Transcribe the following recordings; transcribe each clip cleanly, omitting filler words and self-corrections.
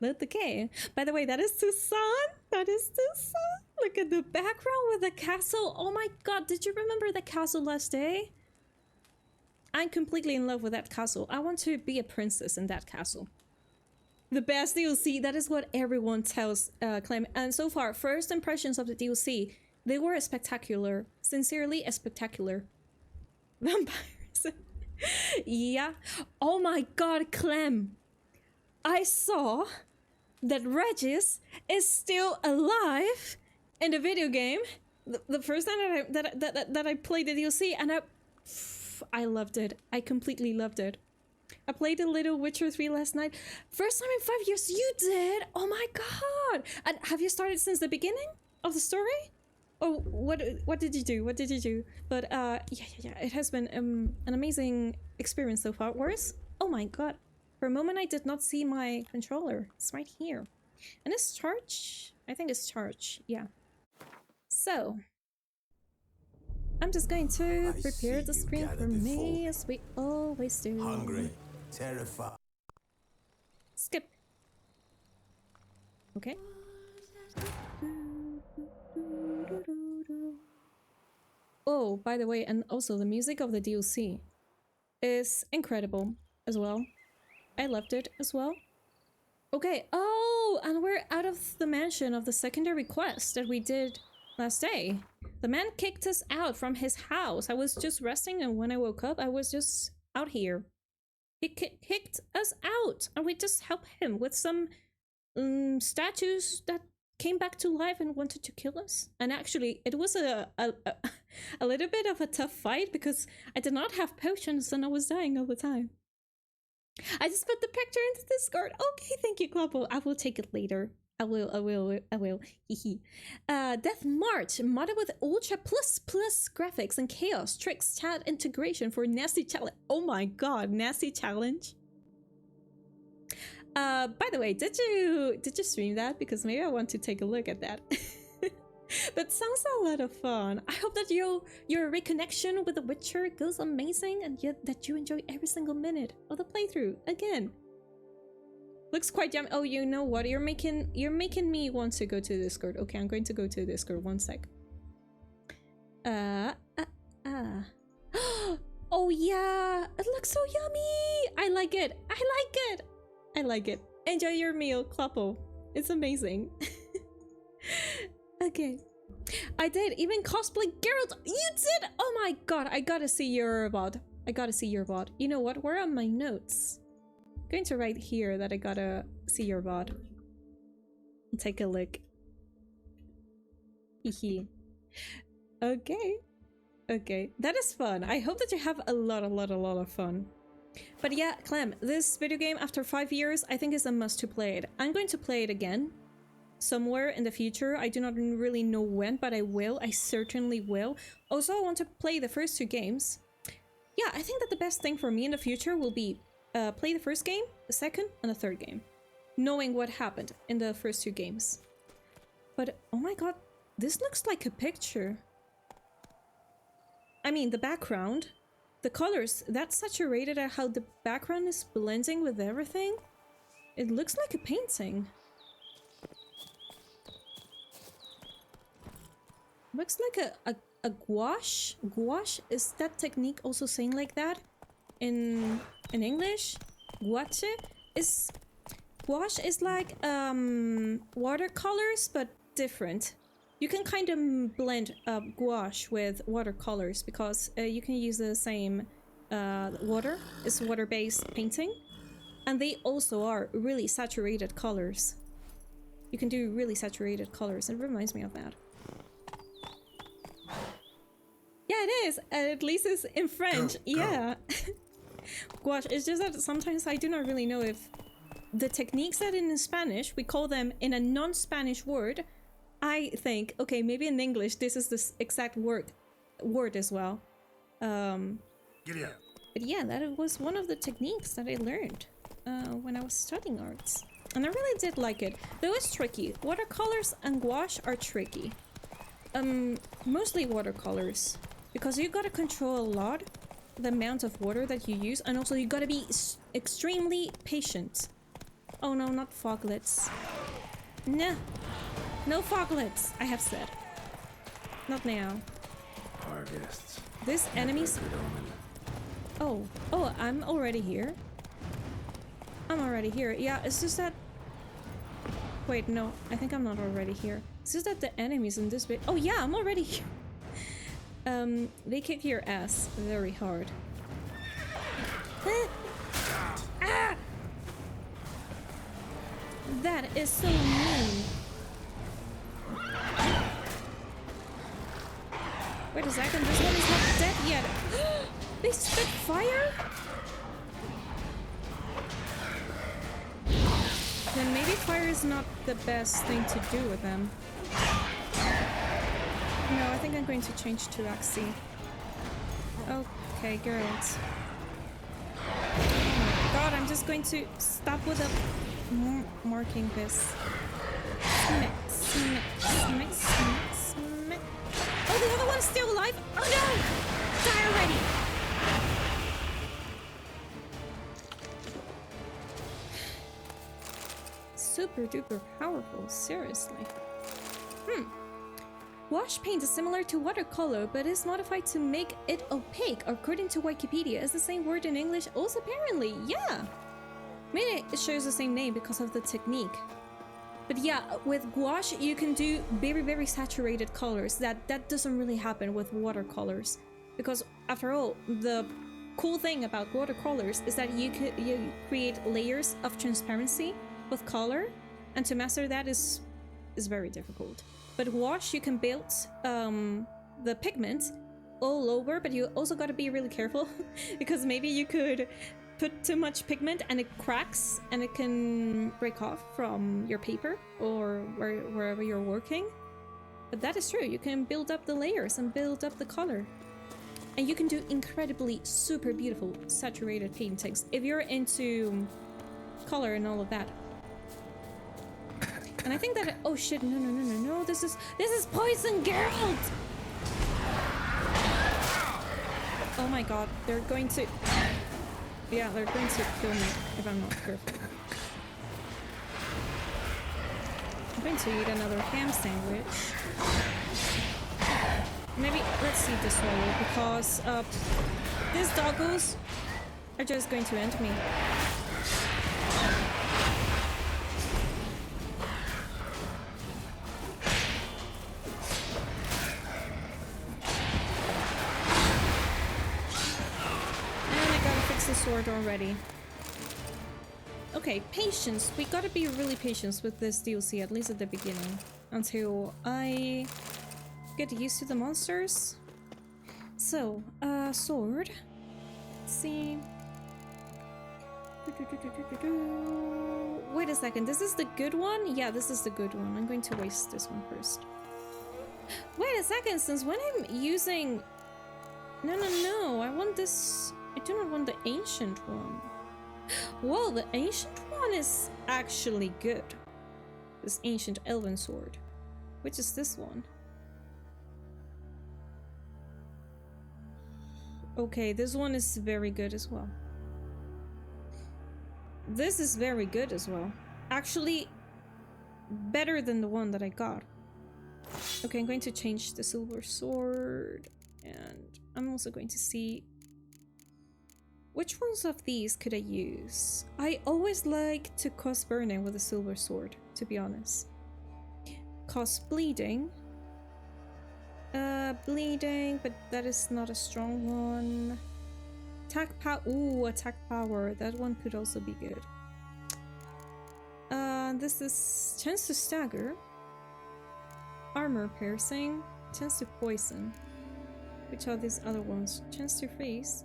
Load the game. By the way, that is Toussaint. That is Toussaint. Look at the background with the castle. Oh my god, did you remember the castle last day? I'm completely in love with that castle. I want to be a princess in that castle. The best DLC, that is what everyone tells Clem. And so far, first impressions of the DLC, they were spectacular. Sincerely, a spectacular. Vampires. Yeah. Oh my god, Clem. I saw that Regis is still alive in the video game. The first time that I played the DLC, and I loved it. I completely loved it. I played a little Witcher 3 last night. First time in 5 years. You did? Oh my god. And have you started since the beginning of the story? Oh, what did you do? What did you do? But yeah. It has been an amazing experience so far. Where's? Oh my god. For a moment I did not see my controller. It's right here. And it's charged? I think it's charged. Yeah. So I'm just going to prepare the screen for me, as we always do. Hungry, terrified. Skip. Okay. Oh, by the way, and also the music of the DLC is incredible as well. I loved it as well. Okay, oh, and we're out of the mansion of the secondary quest that we did last day. The man kicked us out from his house. I was just resting, and when I woke up, I was just out here. He kicked us out, and we just helped him with some statues that came back to life and wanted to kill us. And actually, it was a little bit of a tough fight because I did not have potions and I was dying all the time. I just put the picture into Discord. Okay, thank you, Global. I will take it later. I will. Hehe. Death March, modded with Ultra plus graphics and chaos, tricks, chat integration for nasty challenge. Oh my god, nasty challenge. By the way, did you stream that? Because maybe I want to take a look at that. But sounds a lot of fun. I hope that your reconnection with The Witcher goes amazing, and yet that you enjoy every single minute of the playthrough again. Looks quite yummy. Oh, you know what? You're making me want to go to Discord. Okay, I'm going to go to Discord. One sec. Oh yeah, it looks so yummy. I like it. I like it. Enjoy your meal, Kloppo. It's amazing. Okay. I did even cosplay Geralt. You did? Oh my god, I gotta see your VOD. You know what? Where are my notes? I'm going to write here that I gotta see your VOD. Take a look. Hehe. Okay. That is fun. I hope that you have a lot of fun. But yeah, Clem, this video game after 5 years, I think is a must to play it. I'm going to play it again somewhere in the future. I do not really know when, but I will. I certainly will. Also, I want to play the first 2 games. Yeah, I think that the best thing for me in the future will be play the first game, the second, and the third game, knowing what happened in the first 2 games. But oh my god, this looks like a picture. I mean, the background, the colors, that's saturated at how the background is blending with everything. It looks like a painting. Looks like a gouache. Gouache, is that technique also saying like that in English? Gouache is like watercolors but different. You can kind of blend gouache with watercolors because you can use the same water. It's water-based painting, and they also are really saturated colors. You can do really saturated colors. It reminds me of that. Yeah, it is. At least it's in French. Yeah. Gouache. It's just that sometimes I do not really know if the techniques that in Spanish we call them in a non-Spanish word. I think, okay, maybe in English this is the exact word as well. But yeah, that was one of the techniques that I learned when I was studying arts, and I really did like it. Though it's tricky. Watercolors and gouache are tricky. Mostly watercolors, because you gotta control a lot the amount of water that you use, and also you gotta be extremely patient Oh no, not foglets. Nah. No foglets, I have said. Not now. Our guests. This enemies... Oh. Oh, I'm already here. I'm already here. Yeah, it's just that... Wait, no. I think I'm not already here. It's just that the enemies in this bit... Oh yeah, I'm already here. They kick your ass very hard. Ah! That is so mean. Wait a second, this one is not dead yet. They spit fire? Then maybe fire is not the best thing to do with them. No, I think I'm going to change to Axie. Okay, Geralt. Oh my god, I'm just going to stop with a marking this. Smack, smack, smack, smack, smack. Oh, the other one's still alive? Oh no! Die already! Super duper powerful, seriously. Wash paint is similar to watercolor, but is modified to make it opaque. According to Wikipedia, is the same word in English also apparently. Yeah! Maybe it shows the same name because of the technique. But yeah, with gouache, you can do very, very saturated colors. That doesn't really happen with watercolors. Because after all, the cool thing about watercolors is that you create layers of transparency with color, and to master that is very difficult. But gouache, you can build the pigment all over, but you also got to be really careful because maybe you could put too much pigment and it cracks and it can break off from your paper or wherever you're working. But that is true, you can build up the layers and build up the color. And you can do incredibly super beautiful saturated paintings if you're into color and all of that. And I think that oh shit, no, this is poison, Geralt! Oh my god, they're going to kill me if I'm not careful. I'm going to eat another ham sandwich. Maybe let's see this way because these doggos are just going to end me. Sword already. Okay, patience. We gotta be really patient with this DLC, at least at the beginning, until I get used to the monsters. So, sword. Let's see. Wait a second, this is the good one? Yeah, this is the good one. I'm going to waste this one first. Wait a second, since when I'm using... No, I want this... I do not want the ancient one. Well, the ancient one is actually good. This ancient elven sword. Which is this one? Okay, this one is very good as well. This is very good as well. Actually, better than the one that I got. Okay, I'm going to change the silver sword. And I'm also going to see... which ones of these could I use? I always like to cause burning with a silver sword, to be honest. Cause bleeding. Bleeding, but that is not a strong one. Attack power. Ooh, attack power. That one could also be good. This is chance to stagger. Armor piercing. Chance to poison. Which are these other ones? Chance to freeze.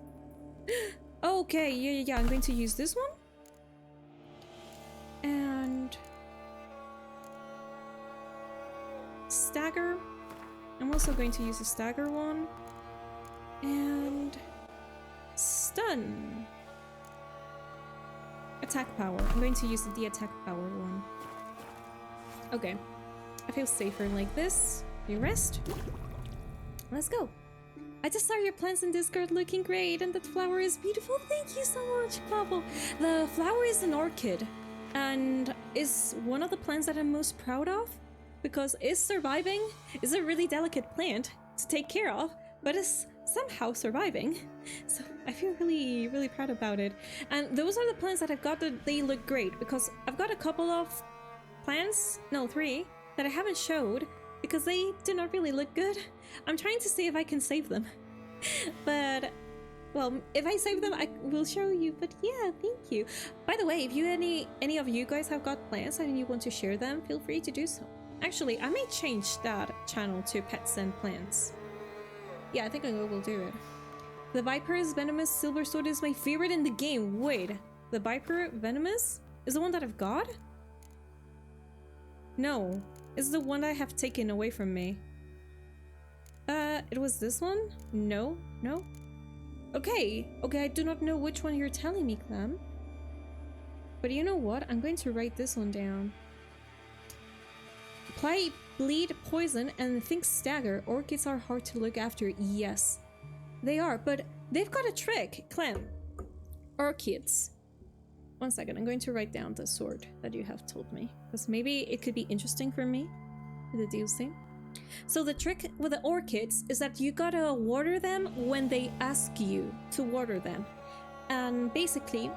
Okay, yeah, I'm going to use this one. And... stagger. I'm also going to use a stagger one. And... stun. Attack power. I'm going to use the attack power one. Okay. I feel safer like this. You rest. Let's go. I just saw your plants in Discord looking great, and that flower is beautiful. Thank you so much, Pablo. The flower is an orchid. and is one of the plants that I'm most proud of, because it's surviving. It's a really delicate plant to take care of, but it's somehow surviving. So I feel really, really proud about it. And those are the plants that I've got that they look great, because I've got a couple of plants, no, 3, that I haven't showed because they do not really look good. I'm trying to see if I can save them. But, well, if I save them, I will show you. But yeah, thank you. By the way, if you any of you guys have got plants and you want to share them, feel free to do so. Actually, I may change that channel to pets and plants. Yeah, I think I will do it. The Viper's Venomous Silver Sword is my favorite in the game. Wait, the Viper Venomous is the one that I've got? No, it's the one I have taken away from me. It was this one? No, no. Okay, I do not know which one you're telling me, Clem. But you know what? I'm going to write this one down. Apply bleed, poison, and think stagger. Orchids are hard to look after. Yes, they are, but they've got a trick, Clem. Orchids. 1 second, I'm going to write down the sword that you have told me, because maybe it could be interesting for me with the DLC. So the trick with the orchids is that you gotta water them when they ask you to water them. And basically,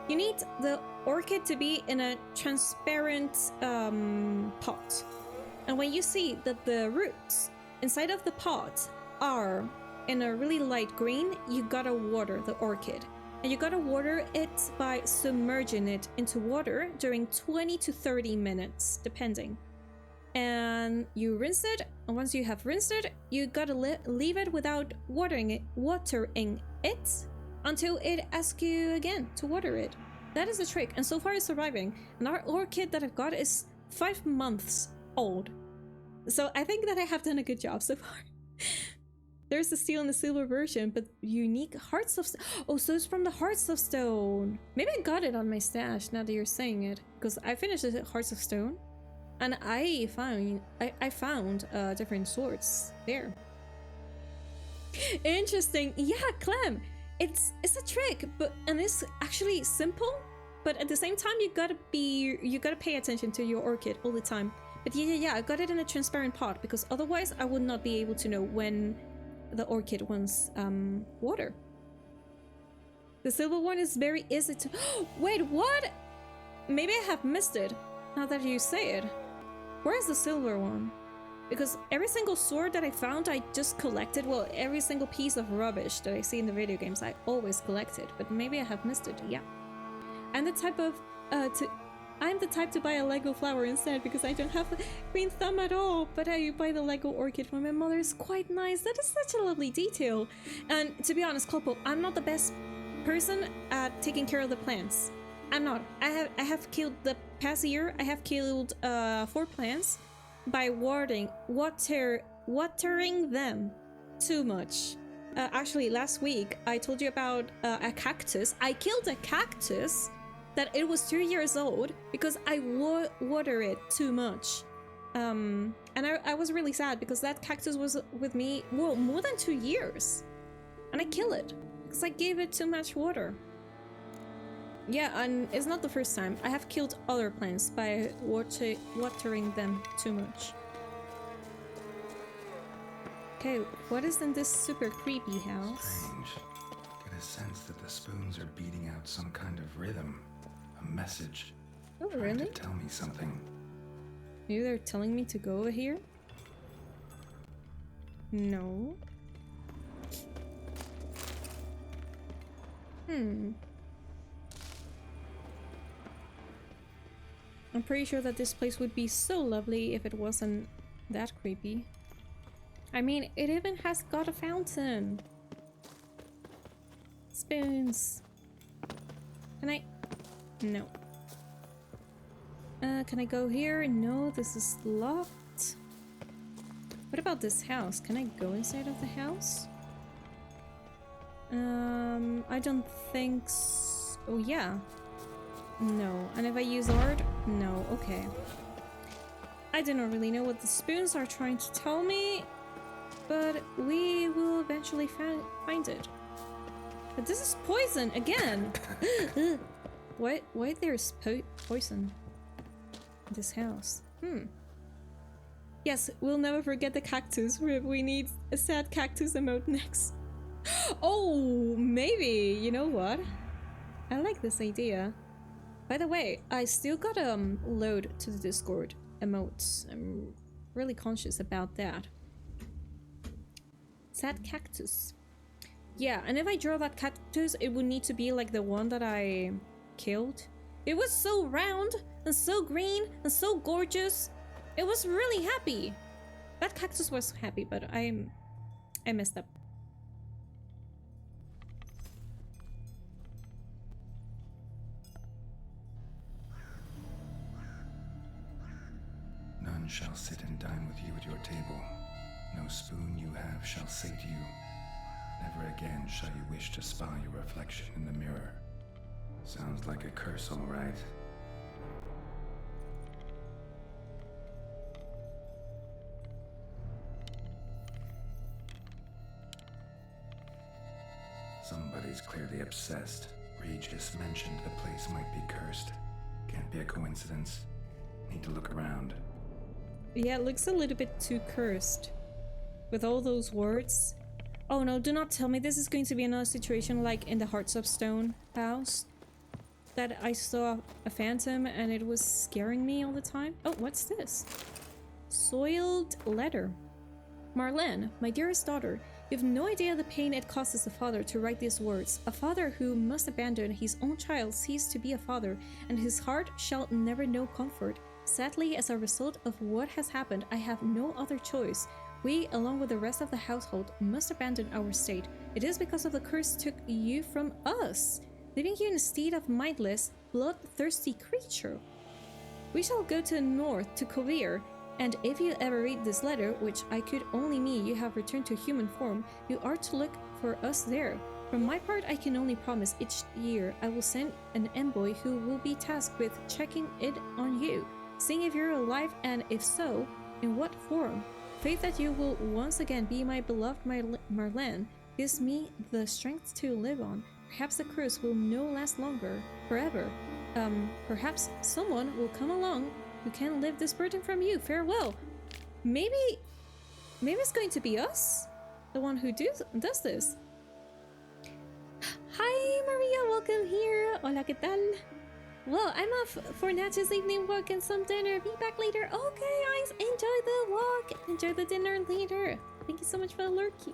you need the orchid to be in a transparent pot. And when you see that the roots inside of the pot are in a really light green, you gotta water the orchid. And you gotta water it by submerging it into water during 20 to 30 minutes, depending. And you rinse it, and once you have rinsed it, you gotta leave it without watering it until it asks you again to water it. That is the trick, and so far it's surviving. And our orchid that I've got is 5 months old. So I think that I have done a good job so far. There's the steel and the silver version, but unique Hearts of Stone. Oh, so it's from the Hearts of Stone. Maybe I got it on my stash now that you're saying it, because I finished the Hearts of Stone, and I found different swords there. Interesting. Yeah, Clem. It's a trick, and it's actually simple, but at the same time you gotta pay attention to your orchid all the time. But yeah, I got it in a transparent pot, because otherwise I would not be able to know when the orchid wants water. The silver one is very easy to... Wait, what? Maybe I have missed it, now that you say it. Where is the silver one? Because every single sword that I found, I just collected. Well, every single piece of rubbish that I see in the video games, I always collected. But maybe I have missed it, yeah. I'm the type of... I'm the type to buy a Lego flower instead, because I don't have a green thumb at all, but I buy the Lego orchid from my mother. It's quite nice. That is such a lovely detail. And to be honest, Klopo, I'm not the best person at taking care of the plants. I'm not. I have killed the past year. I have killed 4 plants by watering them too much. Actually, last week I told you about a cactus. I killed a cactus that it was 2 years old because I water it too much. And I was really sad because that cactus was with me, well, more than 2 years. And I killed it because I gave it too much water. Yeah, and it's not the first time. I have killed other plants by watering them too much. Okay, what is in this super creepy house? Strange. Get a sense that the spoons are beating out some kind of rhythm. A message. Oh, Trying really? to tell me something. Maybe they're telling me to go over here? No. I'm pretty sure that this place would be so lovely if it wasn't that creepy. I mean, it even has got a fountain. Spoons. Can I? No. Can I go here? No, this is locked. What about this house? Can I go inside of the house? I don't think so. Oh, yeah. No. And if I use art? No. Okay. I do not really know what the spoons are trying to tell me, but we will eventually find it. But this is poison again. Why there's poison in this house? Yes, we'll never forget the cactus. We need a sad cactus emote next. Oh, maybe. You know what? I like this idea. By the way, I still gotta load to the Discord emotes. I'm really conscious about that. Sad cactus. Yeah, and if I draw that cactus, it would need to be like the one that I killed. It was so round and so green and so gorgeous. It was really happy. That cactus was happy, but I messed up. None shall sit and dine with you at your table. No spoon you have shall sate you. Never again shall you wish to spy your reflection in the mirror. Sounds like a curse, all right. Somebody's clearly obsessed. Regis mentioned the place might be cursed. Can't be a coincidence. Need to look around. Yeah, it looks a little bit too cursed. With all those words. Oh no, do not tell me this is going to be another situation like in the Hearts of Stone house. That I saw a phantom and it was scaring me all the time. Oh, what's this? Soiled letter. Marlene, my dearest daughter, you have no idea the pain it causes a father to write these words. A father who must abandon his own child ceased to be a father, and his heart shall never know comfort. Sadly, as a result of what has happened, I have no other choice. We, along with the rest of the household, must abandon our state. It is because of the curse took you from us, leaving you in a state of mindless, bloodthirsty creature. We shall go to the north, to Kovir, and if you ever read this letter, which I could only mean you have returned to human form, you are to look for us there. From my part, I can only promise each year I will send an envoy who will be tasked with checking it on you, seeing if you're alive and if so, in what form. Faith that you will once again be my beloved Marlene gives me the strength to live on. Perhaps the curse will no last longer, forever. Perhaps someone will come along who can lift this burden from you. Farewell. Maybe it's going to be us, the one who does this. Hi Maria, welcome here. Hola, ¿qué tal? Well, I'm off for Natchez evening walk and some dinner. Be back later. Okay, guys, enjoy the walk. Enjoy the dinner later. Thank you so much for the lurky.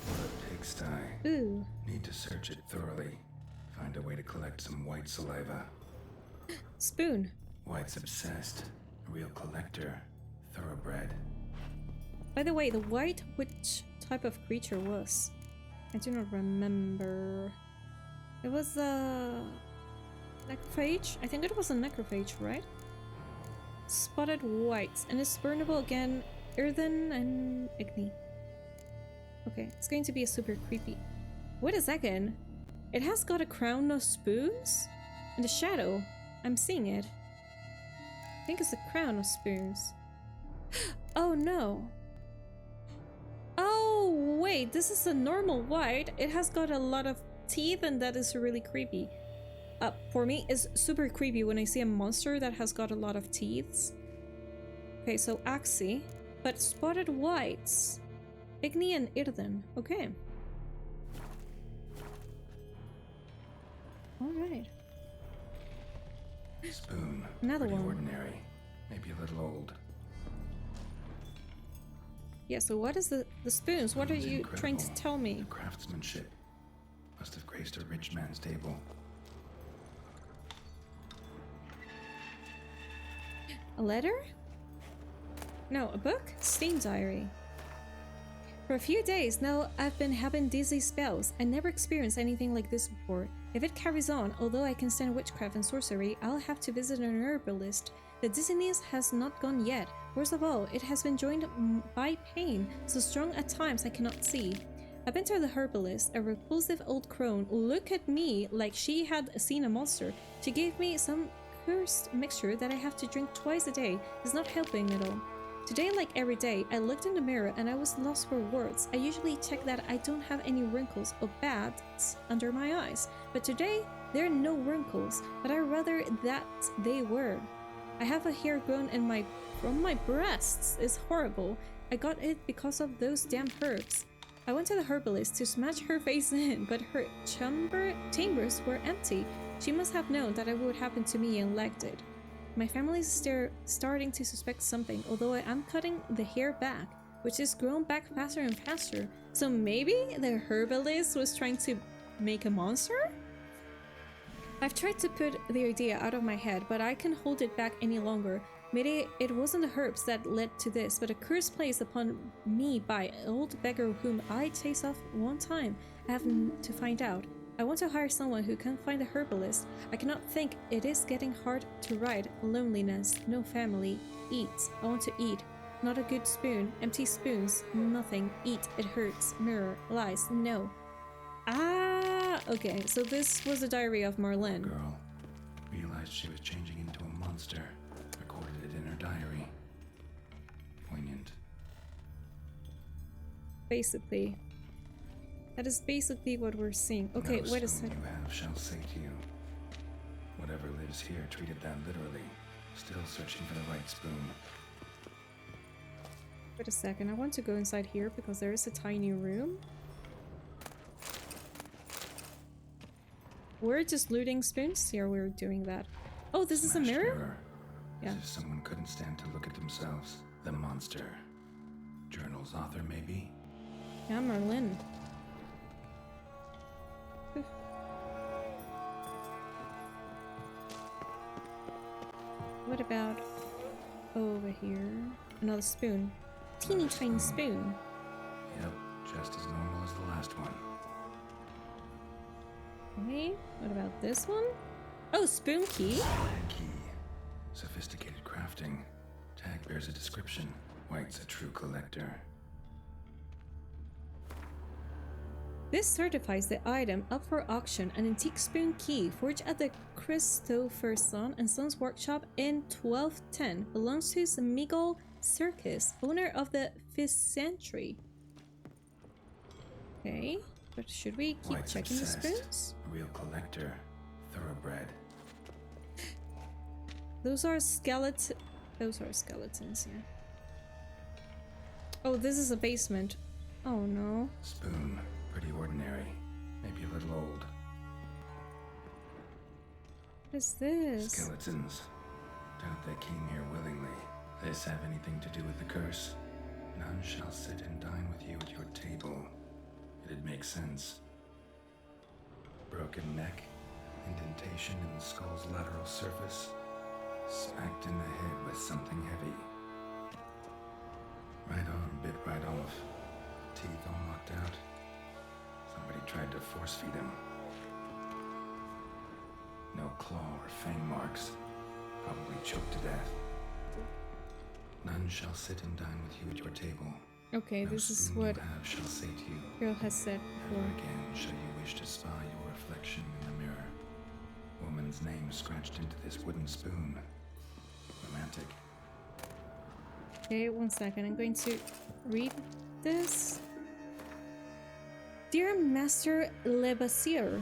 What a pigsty. Ooh. Need to search it thoroughly. Find a way to collect some white saliva. Spoon. White's obsessed. A real collector. Thoroughbred. By the way, the white, which type of creature was? I do not remember. It was a necrophage? I think it was a necrophage, right? Spotted white. And it's burnable again. Earthen and Igni. Okay, it's going to be a super creepy. Wait a second. It has got a crown of spoons? In the shadow. I'm seeing it. I think it's a crown of spoons. Oh no. Oh wait, this is a normal white. It has got a lot of teeth and that is really creepy. For me, it's super creepy when I see a monster that has got a lot of teeth. Okay, so Axie. But spotted whites. Igni and Irden. Okay. Alright. Spoon. Another Pretty one. ordinary. Maybe a little old. Yeah, so what is the spoons? What are Spoon's you trying to incredible. tell me? The craftsmanship. Must have graced a rich man's table. A letter? No, a book? Steam diary. For a few days now, I've been having dizzy spells. I never experienced anything like this before. If it carries on, although I can stand witchcraft and sorcery, I'll have to visit an herbalist. The dizziness has not gone yet. Worst of all, it has been joined by pain, so strong at times I cannot see. I've been to the herbalist, a repulsive old crone. Look at me like she had seen a monster. She gave me some cursed mixture that I have to drink twice a day. It's not helping at all. Today, like every day, I looked in the mirror and I was lost for words. I usually check that I don't have any wrinkles or bags under my eyes, but today there are no wrinkles, but I rather that they were. I have a hair grown from my breasts. It's horrible. I got it because of those damn herbs. I went to the herbalist to smash her face in, but her chambers were empty. She must have known that it would happen to me and liked it. My family is starting to suspect something, although I am cutting the hair back, which is grown back faster and faster. So maybe the herbalist was trying to make a monster? I've tried to put the idea out of my head, but I can't hold it back any longer. Maybe it wasn't the herbs that led to this, but a curse placed upon me by an old beggar whom I chased off one time. I have to find out. I want to hire someone who can find a herbalist. I cannot think. It is getting hard to ride. Loneliness, no family. Eat. I want to eat. Not a good spoon. Empty spoons. Nothing. Eat. It hurts. Mirror. Lies. No. Ah, okay. So this was the diary of Marlene. Girl realized she was changing into a monster. Recorded it in her diary. Poignant. Basically. That is basically what we're seeing. Okay, No wait a spoon second. you have shall say to you. Whatever lives here treated that literally. Still searching for the right spoon. Wait a second. I want to go inside here because there is a tiny room. We're just looting spoons. Here we're doing that. Oh, this is a Smashed mirror? As Yeah. if someone couldn't stand to look at themselves. The monster. Journal's author, maybe? Yeah, Marlene. What about over here? Another spoon. Teeny tiny spoon. Yep, just as normal as the last one. Okay, what about this one? Oh, spoon key. Key. Sophisticated crafting. Tag bears a description. White's a true collector. This certifies the item up for auction, an antique spoon key forged at the Christopherson and Sons workshop in 1210. Belongs to Miguel Circus, owner of the 5th century. Okay, but should we keep White's checking the obsessed. spoons? A real collector. Thoroughbred. Those are skeletons, yeah. Oh, this is a basement. Oh no. Spoon. Pretty ordinary. Maybe a little old. What is this? Skeletons. Doubt they came here willingly. This have anything to do with the curse? None shall sit and dine with you at your table. It'd make sense. Broken neck. Indentation in the skull's lateral surface. Smacked in the head with something heavy. Right on, bit right off. Teeth all knocked out. Somebody tried to force feed him. No claw or fang marks. Probably choked to death. None shall sit and dine with you at your table. Okay, No this is spoon what you have shall say to you. girl has said Never before. again shall you wish to spy your reflection in the mirror. Woman's name scratched into this wooden spoon. Romantic. Okay, one second. I'm going to read this. Dear Master Lebassier,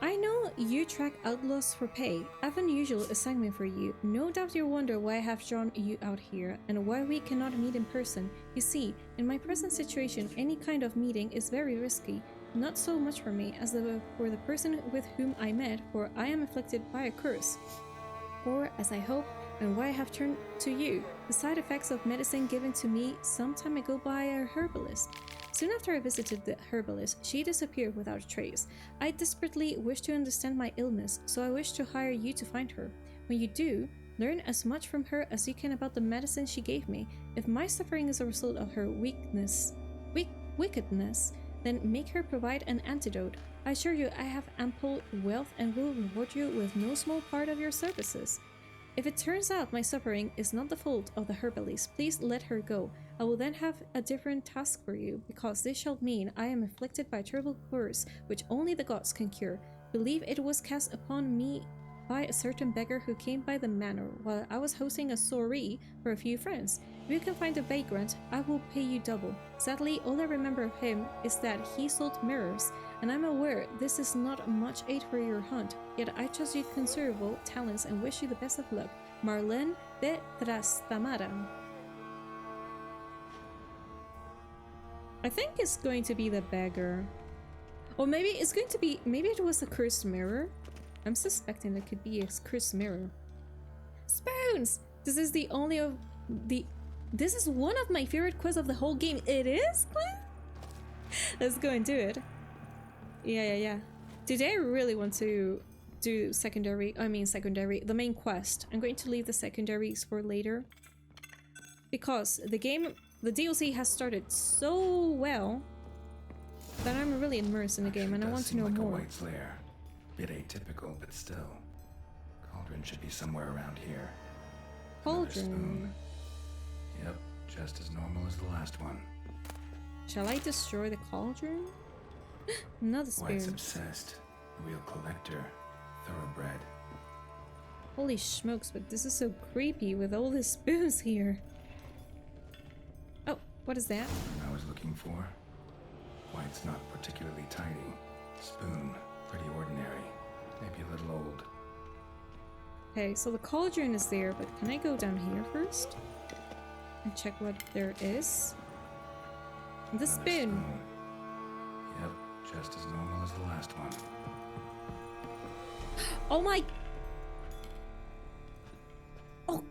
I know you track outlaws for pay. I have an unusual assignment for you. No doubt you wonder why I have drawn you out here and why we cannot meet in person. You see, in my present situation, any kind of meeting is very risky. Not so much for me as for the person with whom I met, for I am afflicted by a curse. Or, as I hope, and why I have turned to you, the side effects of medicine given to me some time ago by a herbalist. Soon after I visited the herbalist, she disappeared without a trace. I desperately wish to understand my illness, so I wish to hire you to find her. When you do, learn as much from her as you can about the medicine she gave me. If my suffering is a result of her wickedness, then make her provide an antidote. I assure you I have ample wealth and will reward you with no small part of your services. If it turns out my suffering is not the fault of the herbalist, please let her go. I will then have a different task for you, because this shall mean I am afflicted by a terrible curse which only the gods can cure. Believe it was cast upon me by a certain beggar who came by the manor while I was hosting a soiree for a few friends. If you can find the vagrant, I will pay you double. Sadly, all I remember of him is that he sold mirrors, and I'm aware this is not much aid for your hunt, yet I trust your considerable talents and wish you the best of luck. Marlene de Trastamara. I think it's going to be the beggar. Or maybe it's going to be, maybe it was a cursed mirror. I'm suspecting it could be a cursed mirror. Spoons! This is the only of the... This is one of my favorite quests of the whole game. It is, Glenn? Let's go and do it. Yeah. Today I really want to do the main quest. I'm going to leave the secondaries for later. Because the DLC has started so well that I'm really immersed in the game and I want to know more. A white lair. Bit atypical, but still. Cauldron should be somewhere around here. Cauldron. Yep, just as normal as the last one. Shall I destroy the cauldron? Another spoon. White's obsessed. A real collector. Thoroughbred. Holy smokes, but this is so creepy with all the spoons here. Oh, what is that? What I was looking for. White's not particularly tidy. Spoon, pretty ordinary. Maybe a little old. Okay, so the cauldron is there, but can I go down here first? And check what there is? The spoon. Yep, just as normal as the last one. Oh my... Oh,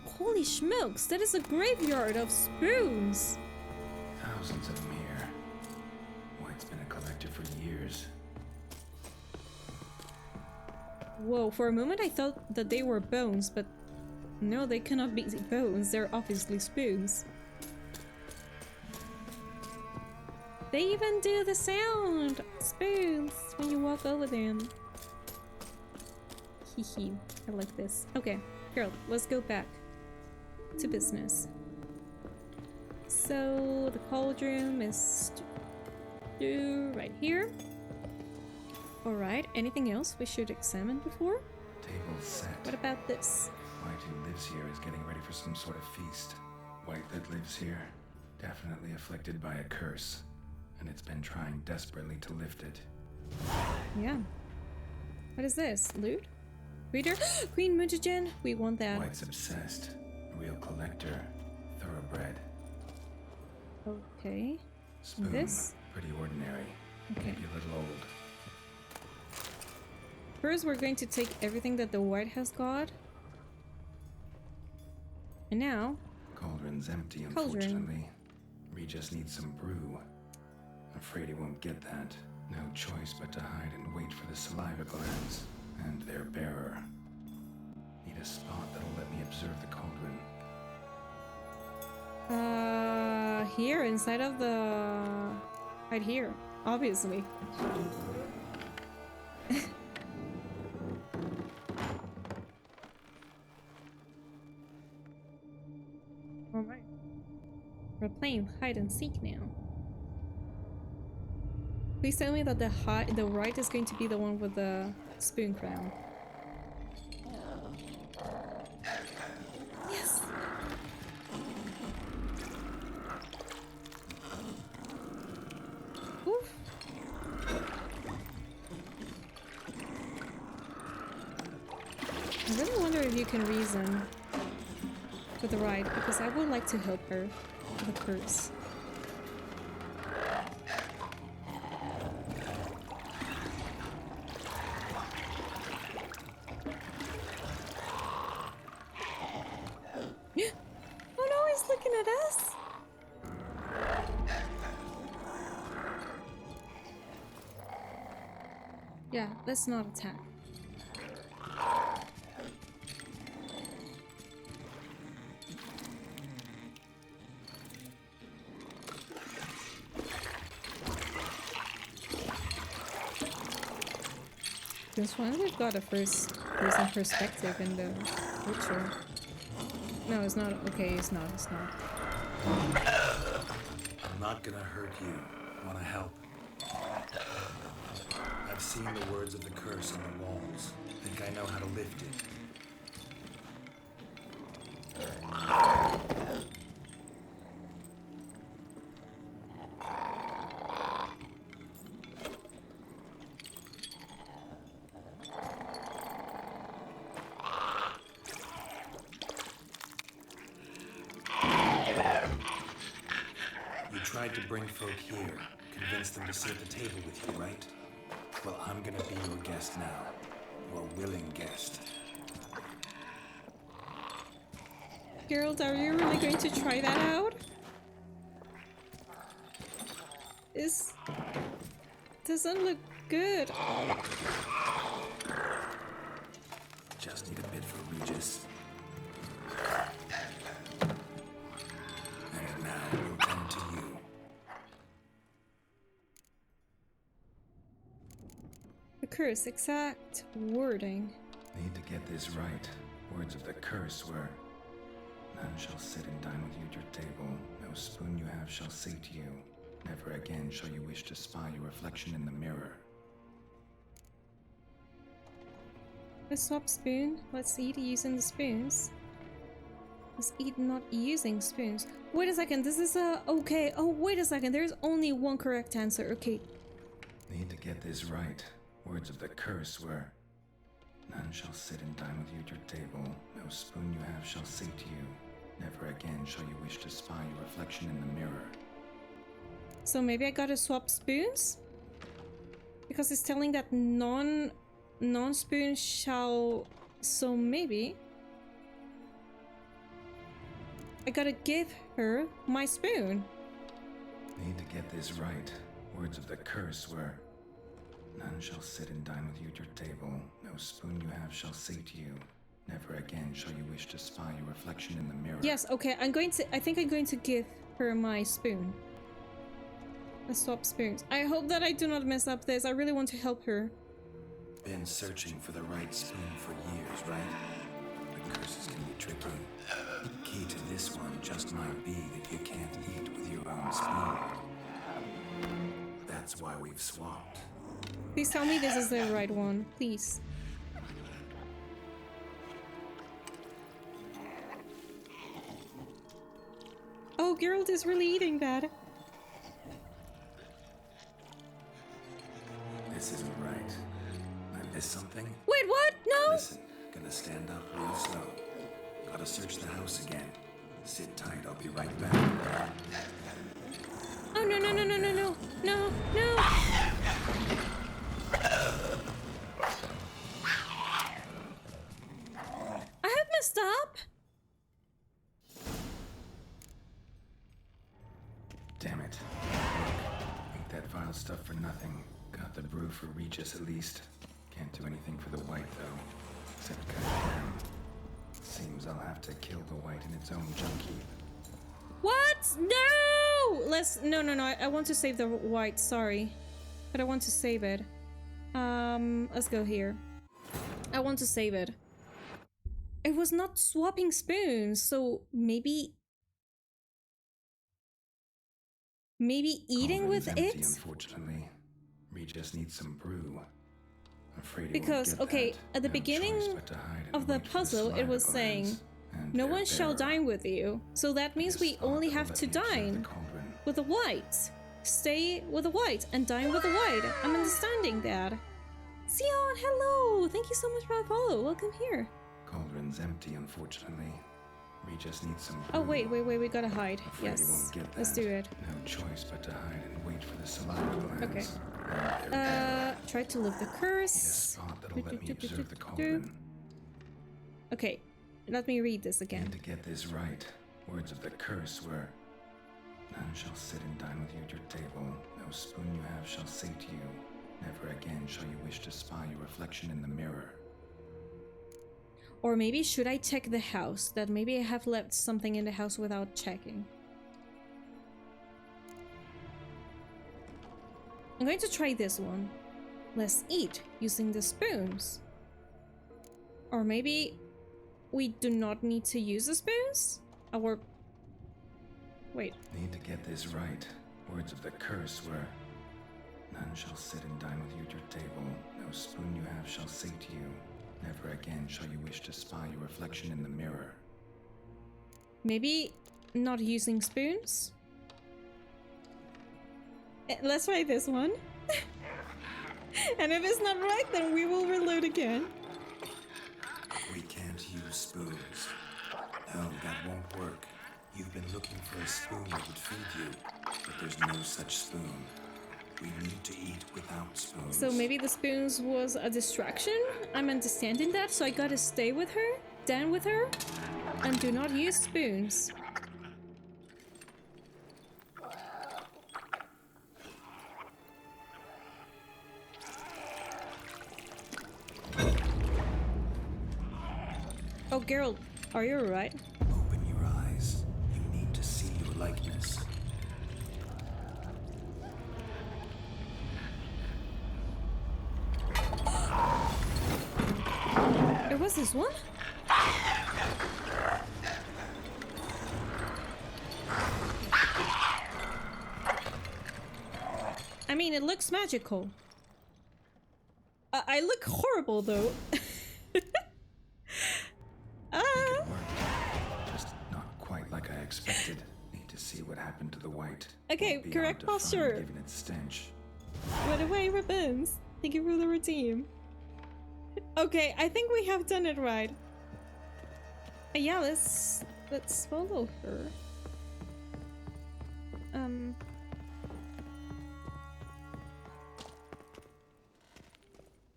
holy smokes, that is a graveyard of spoons! Thousands of them here. White's been a collector for years. Whoa, for a moment I thought that they were bones, but no, they cannot be bones, they're obviously spoons. They even do the sound! Spoons! When you walk over them. Hehe, I like this. Okay, girl, let's go back to business. So, the cauldron is right here. Alright, anything else we should examine before? Table set. What about this? White who lives here is getting ready for some sort of feast. White that lives here, definitely afflicted by a curse. And it's been trying desperately to lift it. Yeah. What is this? Loot? Reader? Green mutagen? We want that. White's obsessed. A real collector. Thoroughbred. Okay. Spoon, This? pretty ordinary. Okay. Maybe a little old. First, we're going to take everything that the White has got. And now... Cauldron's empty, Cauldron. unfortunately. We just need some brew. Afraid he won't get that. No choice but to hide and wait for the saliva glands and their bearer. Need a spot that'll let me observe the cauldron. Here, inside of the... Right here, obviously. Alright. We're playing hide and seek now. Please tell me that the right is going to be the one with the spoon crown. Yes! Oof. I really wonder if you can reason with the ride, because I would like to help her with the curse. Oh no, he's looking at us! Yeah, let's not attack. This one we've got a first person perspective in the picture. No, it's not. Okay, it's not. It's not. I'm not gonna hurt you. Wanna help? I've seen the words of the curse on the walls. Think I know how to lift it. You tried to bring folk here, convince them to sit at the table with you, right? Well, I'm gonna be your guest now. Your willing guest. Geralt, are you really going to try that out? This doesn't look good. Just need a bit for Regis. And now we'll come to you. The curse, exact wording. Need to get this right. Words of the curse were, none shall sit and dine with you at your table. No spoon you have shall say to you, never again shall you wish to spy your reflection in the mirror. Let's swap spoon. Let's eat using the spoons. Let's eat not using spoons. Wait a second, this is a... Okay, oh wait a second, there's only one correct answer, okay. Need to get this right. Words of the curse were, none shall sit and dine with you at your table. No spoon you have shall say to you, never again shall you wish to spy your reflection in the mirror. So maybe I gotta swap spoons? Because it's telling that non-spoon shall... So maybe... I gotta give her my spoon. Need to get this right. Words of the curse were, none shall sit and dine with you at your table. No spoon you have shall say to you, never again shall you wish to spy your reflection in the mirror. Yes, okay, I think I'm going to give her my spoon. Let's swap spoons. I hope that I do not mess up this. I really want to help her. Been searching for the right spoon for years, right? The curses can be tricky. Key to this one just might be that you can't eat with your own spoon. That's why we've swapped. Please tell me this is the right one, please. Oh, Geralt is really eating that. This isn't right. I missed something? Wait, what? No! Listen, gonna stand up real slow. Gotta search the house again. Sit tight, I'll be right back. Oh, no, no, no, no, no, no, no, no! I have messed up! Damn it. Ate that vile stuff for nothing. Got the brew for Regis at least. Can't do anything for the white though. Except cut it down. Seems I'll have to kill the white in its own junk heap. What? No! No, I want to save the white, sorry. But I want to save it. Let's go here. I want to save it. It was not swapping spoons, so maybe eating with empty, it? Unfortunately. Regis needs some brew. Afraid he Because, won't get okay, that. at the No beginning choice but to hide and of the wait for puzzle, it saliva was saying, glands and no their one shall bearer. dine with you. So that means we Just only thought have let to me observe the dine cauldron. with the white. Stay with the white and dine with the white. I'm understanding that. Sion, hello! Thank you so much for the follow. Welcome here. Cauldron's empty, unfortunately. Regis needs some brew. Oh, wait, we gotta hide. Afraid he Yes, won't get let's that. do it. No choice but to hide and wait for the saliva glands. Okay. And their bearer. Try to lift the Need a curse. spot that'll let me observe the cauldron. Okay, let me read this again. Need to get this right. Words of the curse were, none shall sit and dine with you at your table. No spoon you have shall say to you, never again shall you wish to spy your reflection in the mirror. Or maybe should I check the house? That maybe I have left something in the house without checking. I'm going to try this one. Let's eat using the spoons. Or maybe we do not need to use the spoons? Or... Wait. Need to get this right. Words of the curse were, none shall sit and dine with you at your table. shall say to you, never again shall you wish to spy your reflection in the mirror. Maybe not using spoons? Let's try this one. And if it's not right, then we will reload again. We can't use spoons. No, that won't work. You've been looking for a spoon that would feed you, but there's no such spoon. We need to eat without spoons. So maybe the spoons was a distraction? I'm understanding that, so I gotta stay with her, down with her, and do not use spoons. Oh, Geralt, are you alright? Open your eyes. You need to see your likeness. It was this one? I mean, it looks magical. I look horrible, though. It worked. Just not quite like I expected. Need to see what happened to the white. Okay, Won't be correct hard to find posture. Given its stench. Right away, ribbons. Thank you for the redeem. Okay, I think we have done it right. Yeah, let's follow her.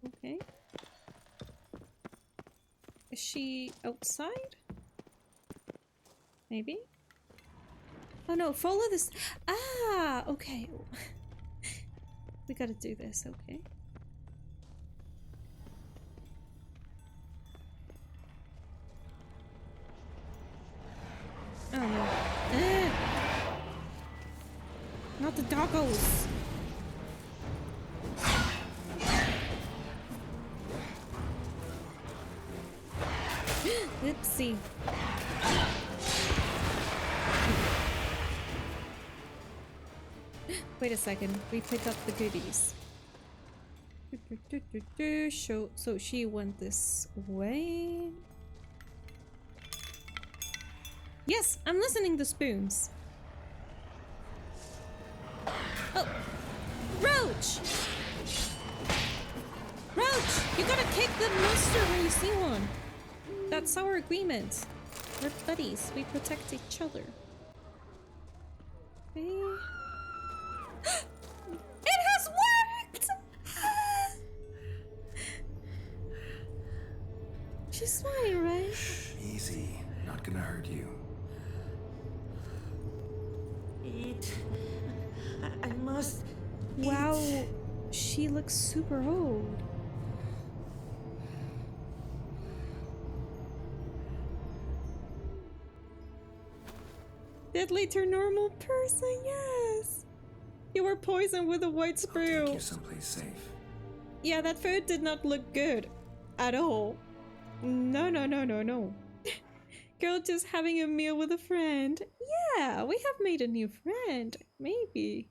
Okay. Is she outside? Maybe? Oh no, follow this. Ah, okay. We gotta do this, okay. Oh no. Not the doggos. Oopsie. Wait a second, we pick up the goodies. So she went this way. Yes, I'm listening to spoons. Oh, Roach! Roach, you gotta kick the monster when you see one. That's our agreement. We're buddies. We protect each other. Okay. It has worked! She's fine, right? Easy. Not gonna hurt you. Eat. I must. Wow, she looks super old. Deadly to normal person, yes! You were poisoned with a white I'll sprue. take you someplace safe. Yeah, that food did not look good. At all. No, no, no, no, no. Girl just having a meal with a friend. Yeah, we have made a new friend. Maybe.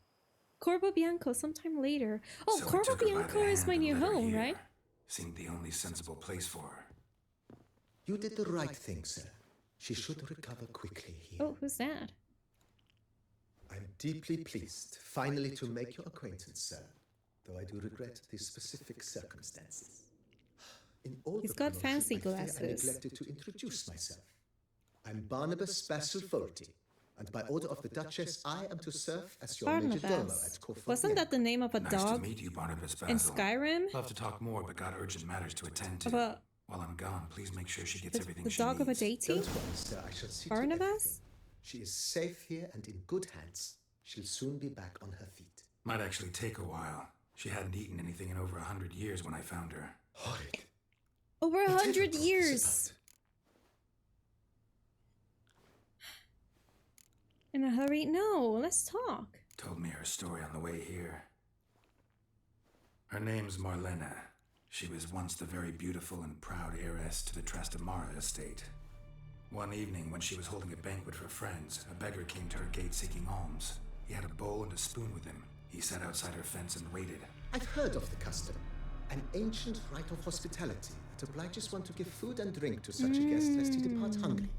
Corvo Bianco sometime later. Oh, So I Corvo took her by Bianco the is hand my and new led her home, here. right? Seemed the only sensible place for her. You did the right thing, sir. She should recover quickly here. Oh, who's that? I'm deeply pleased finally to make your acquaintance, sir. Though I do regret the specific circumstances. In all He's the got promotion, fancy I fear glasses. I neglected to introduce myself. I'm Barnabas Basilfolti, and by order of the Duchess, I am to serve as your major domo Barnabas. at Corfu. Wasn't that the name of a Nice dog to meet you, Barnabas in Basil. Skyrim? Love to talk more, but got urgent matters to attend to. Of a While I'm gone, please make sure she gets everything the she dog of a needs. deity? Don't worry, sir. I shall see to Barnabas? everything. She is safe here and in good hands. She'll soon be back on her feet. Might actually take a while. She hadn't eaten anything in over 100 years when I found her. Horrid. Over Whatever 100 brought this years. In a hurry? No, let's talk. Told me her story on the way here. Her name's Marlena. She was once the very beautiful and proud heiress to the Trastamara estate. One evening, when she was holding a banquet for friends, a beggar came to her gate seeking alms. He had a bowl and a spoon with him. He sat outside her fence and waited. I've heard of the custom. An ancient rite of hospitality that obliges one to give food and drink to such a guest lest he depart hungry.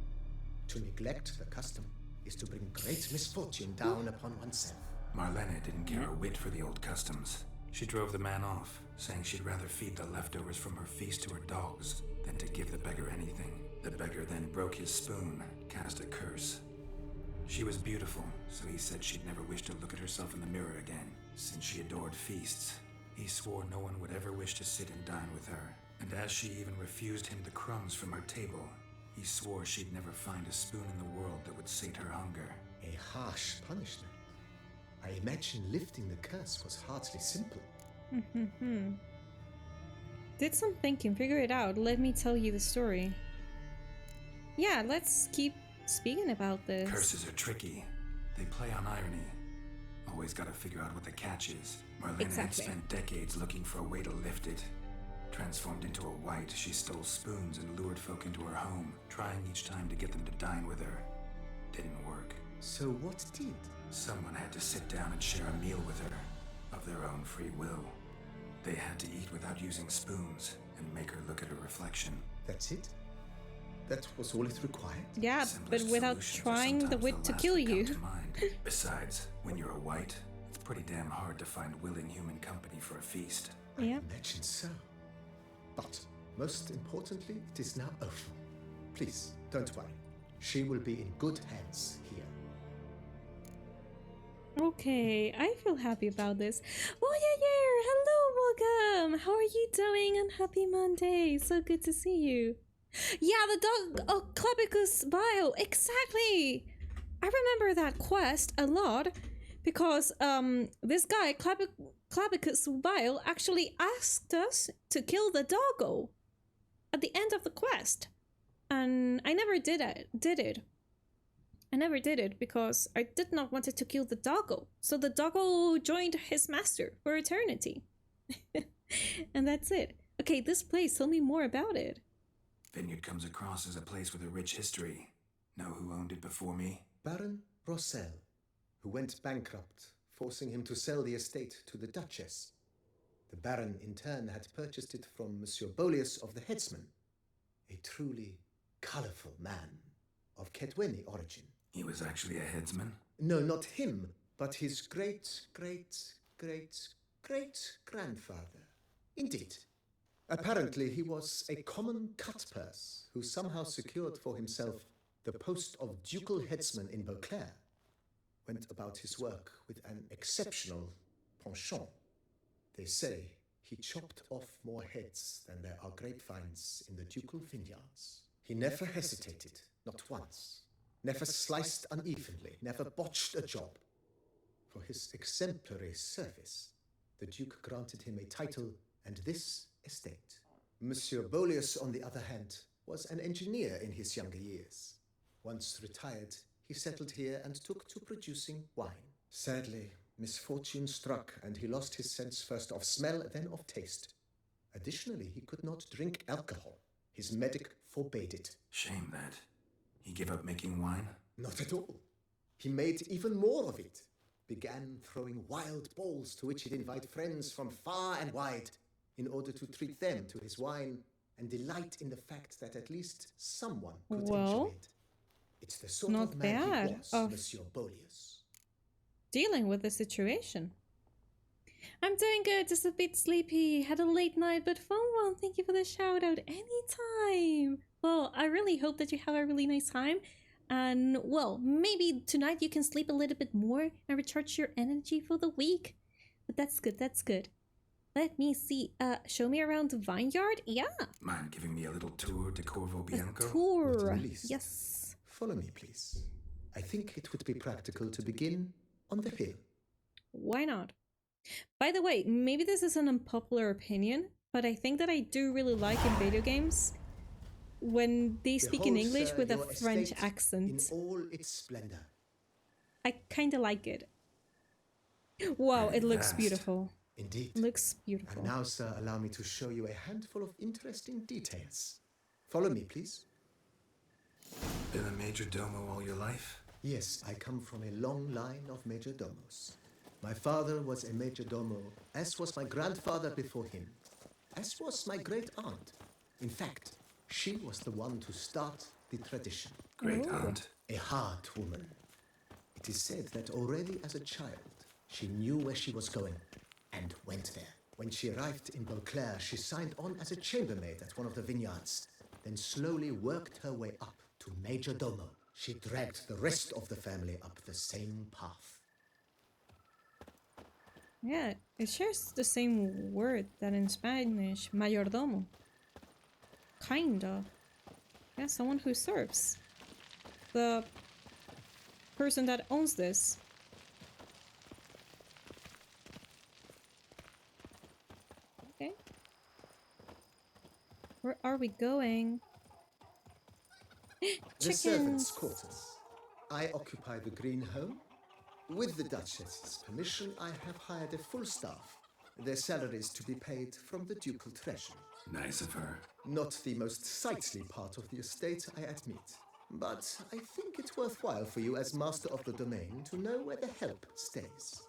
To neglect the custom is to bring great misfortune down upon oneself. Marlena didn't care a whit for the old customs. She drove the man off, saying she'd rather feed the leftovers from her feast to her dogs than to give the beggar anything. The beggar then broke his spoon, cast a curse. She was beautiful, so he said she'd never wish to look at herself in the mirror again. Since she adored feasts, he swore no one would ever wish to sit and dine with her. And as she even refused him the crumbs from her table, he swore she'd never find a spoon in the world that would sate her hunger. A harsh punishment. I imagine lifting the curse was hardly simple. Did some thinking, figure it out. Let me tell you the story. Yeah, let's keep speaking about this. Curses are tricky. They play on irony. Always gotta figure out what the catch is. Marlena Exactly. had spent decades looking for a way to lift it. Transformed into a wight, she stole spoons and lured folk into her home, trying each time to get them to dine with her. Didn't work. So what did? Someone had to sit down and share a meal with her, of their own free will. They had to eat without using spoons, and make her look at her reflection. That's it? That was all it required? Yeah, but Simplest without solutions are trying the sometimes wit to last kill that come you. to mind. Besides, when you're a wight, it's pretty damn hard to find willing human company for a feast. Yeah. I imagine so. But most importantly, it is now over. Please, don't worry. She will be in good hands here. Okay, I feel happy about this. Oh yeah, hello, welcome. How are you doing? And happy Monday. So good to see you. Yeah, the dog. Oh, Clavicus Bile. Exactly. I remember that quest a lot because this guy Clavicus Bile actually asked us to kill the doggo at the end of the quest, and I never did it. I never did it because I did not want it to kill the doggo. So the doggo joined his master for eternity. And that's it. Okay, this place, tell me more about it. Vineyard comes across as a place with a rich history. Know who owned it before me? Baron Rossel, who went bankrupt, forcing him to sell the estate to the Duchess. The Baron, in turn, had purchased it from Monsieur Bolius of the Headsman, a truly colourful man of Kedweni origin. He was actually a headsman? No, not him, but his great-great-great-great-grandfather. Indeed. Apparently, he was a common cut-purse who somehow secured for himself the post of ducal headsman in Beauclair. Went about his work with an exceptional penchant. They say he chopped off more heads than there are grapevines in the ducal vineyards. He never hesitated, not once. Never sliced unevenly, never botched a job. For his exemplary service, the Duke granted him a title and this estate. Monsieur Bolius, on the other hand, was an engineer in his younger years. Once retired, he settled here and took to producing wine. Sadly, misfortune struck and he lost his sense first of smell, then of taste. Additionally, he could not drink alcohol. His medic forbade it. Shame that. He gave up making wine? Not at all. He made even more of it. Began throwing wild balls to which he'd invite friends from far and wide in order to treat them to his wine and delight in the fact that at least someone could enjoy it. It's the sort Not of man bad he was, of Monsieur Bolius. dealing with the situation. I'm doing good, just a bit sleepy. Had a late night, but fun one. Thank you for the shout out anytime. Well, I really hope that you have a really nice time. And, well, maybe tonight you can sleep a little bit more and recharge your energy for the week. But that's good, that's good. Let me see. Show me around the vineyard? Yeah. Mind giving me a little tour de Corvo A Bianco? tour. Not in the least. Yes. Follow me, please. I think it would be practical to begin on the hill. Why not? By the way, maybe this is an unpopular opinion, but I think that I do really like in video games when they speak in Behold, English sir, with a your French estate accent. in all its splendor. I kind of like it. Wow, Very it looks vast. beautiful. Indeed. Looks beautiful. And now, sir, allow me to show you a handful of interesting details. Follow me, please. Been a major domo all your life? Yes, I come from a long line of major domos. My father was a major domo, as was my grandfather before him. as was my great aunt. In fact, she was the one to start the tradition. Great aunt. A hard woman. It is said that already as a child, she knew where she was going and went there. When she arrived in Beauclair, she signed on as a chambermaid at one of the vineyards, then slowly worked her way up to Major Domo. She dragged the rest of the family up the same path. Yeah, it shares the same word that in Spanish, mayordomo. Kinda. Yeah, someone who serves. The person that owns this. Okay. Where are we going? The servants' Chickens! quarters. I occupy the green home. With the Duchess's permission, I have hired a full staff. Their salaries to be paid from the ducal treasury. Nice of her. Not the most sightly part of the estate, I admit. But I think it's worthwhile for you as master of the domain to know where the help stays.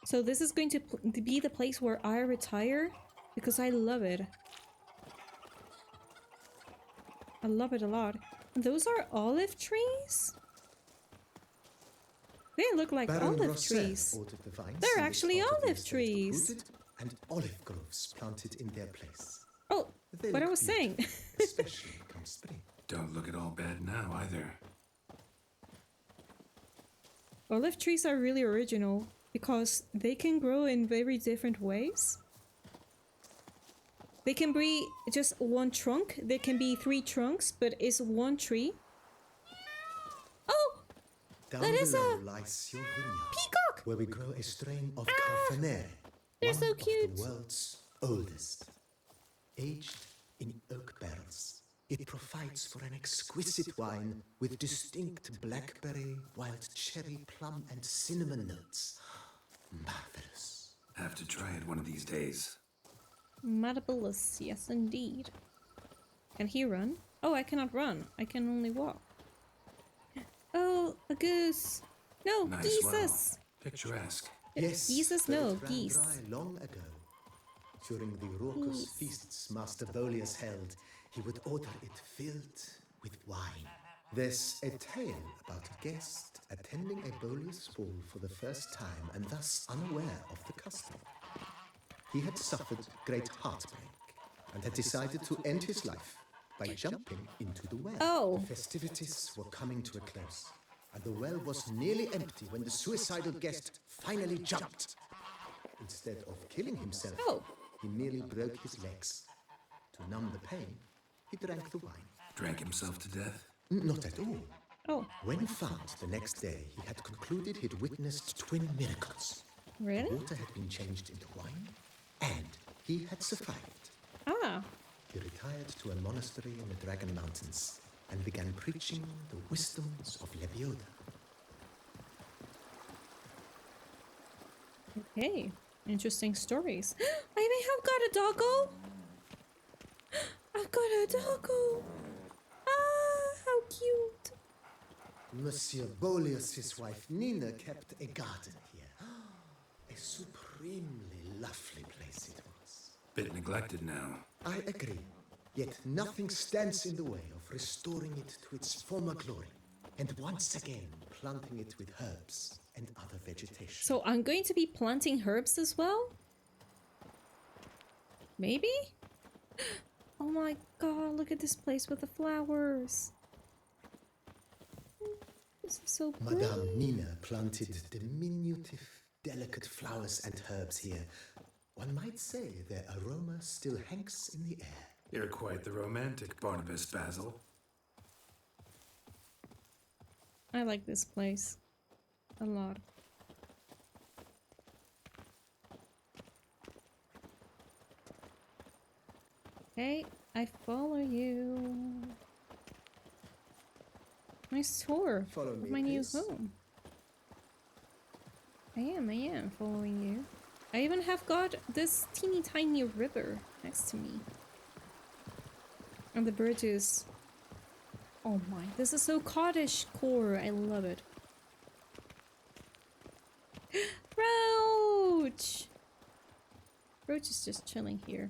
So this is going to be the place where I retire? Because I love it. I love it a lot. Those are olive trees? They look like Baron olive Rosset trees. ordered the vines They're in which actually part of the olive estate trees. uprooted and olive groves planted in their place. Oh, They what I look was saying. beautiful, especially come spring. Don't look at all bad now either. Olive trees are really original because they can grow in very different ways. They can be just one trunk. There can be 3 trunks, but it's one tree. Oh! Down That is below a lies your vineyard, peacock! where we grow a strain of Carfanere, they're one so of cute. the world's oldest. Aged in oak barrels, it provides for an exquisite wine with distinct blackberry, wild cherry, plum, and cinnamon notes. Marvelous. Have to try it one of these days. Marvelous, yes indeed. Can he run? Oh, I cannot run. I can only walk. Oh, a goose. No, Nice geeses. well. Picturesque. Yes, Geeses, though no, it ran geese. dry long ago. During the raucous Geese. feasts Master Bolius held, he would order it filled with wine. There's a tale about a guest attending a Bolius ball for the first time and thus unaware of the custom. He had suffered great heartbreak and had decided to end his life by jumping into the well. Oh. The festivities were coming to a close, and the well was nearly empty when the suicidal guest finally jumped. Instead of killing himself, Oh. he merely broke his legs. To numb the pain, he drank the wine. Drank himself to death? Not at all. Oh, When found the next day, he had concluded he'd witnessed twin miracles. really? Water had been changed into wine, and he had survived. Ah, He retired to a monastery in the Dragon Mountains and began preaching the wisdoms of Lebioda. okay. Interesting stories. I may have got a doggo. I've got a doggo. Ah, how cute. Monsieur Bolius's wife Nina kept a garden here. A supremely lovely place it was. Bit neglected now. I agree. Yet nothing stands in the way of restoring it to its former glory, and once again planting it with herbs and other vegetation. So I'm going to be planting herbs as well? Maybe? Oh my god, look at this place with the flowers. This is so pretty. Madame Nina planted diminutive, delicate flowers and herbs here. One might say their aroma still hangs in the air. You're quite the romantic, Barnabas Basil. I like this place a lot. Okay, I follow you. Nice tour Follow of me, my new please. home. I am following you. I even have got this teeny tiny river next to me. And the bridges. Oh my, this is so cottage core. I love it. Roach! Roach is just chilling here.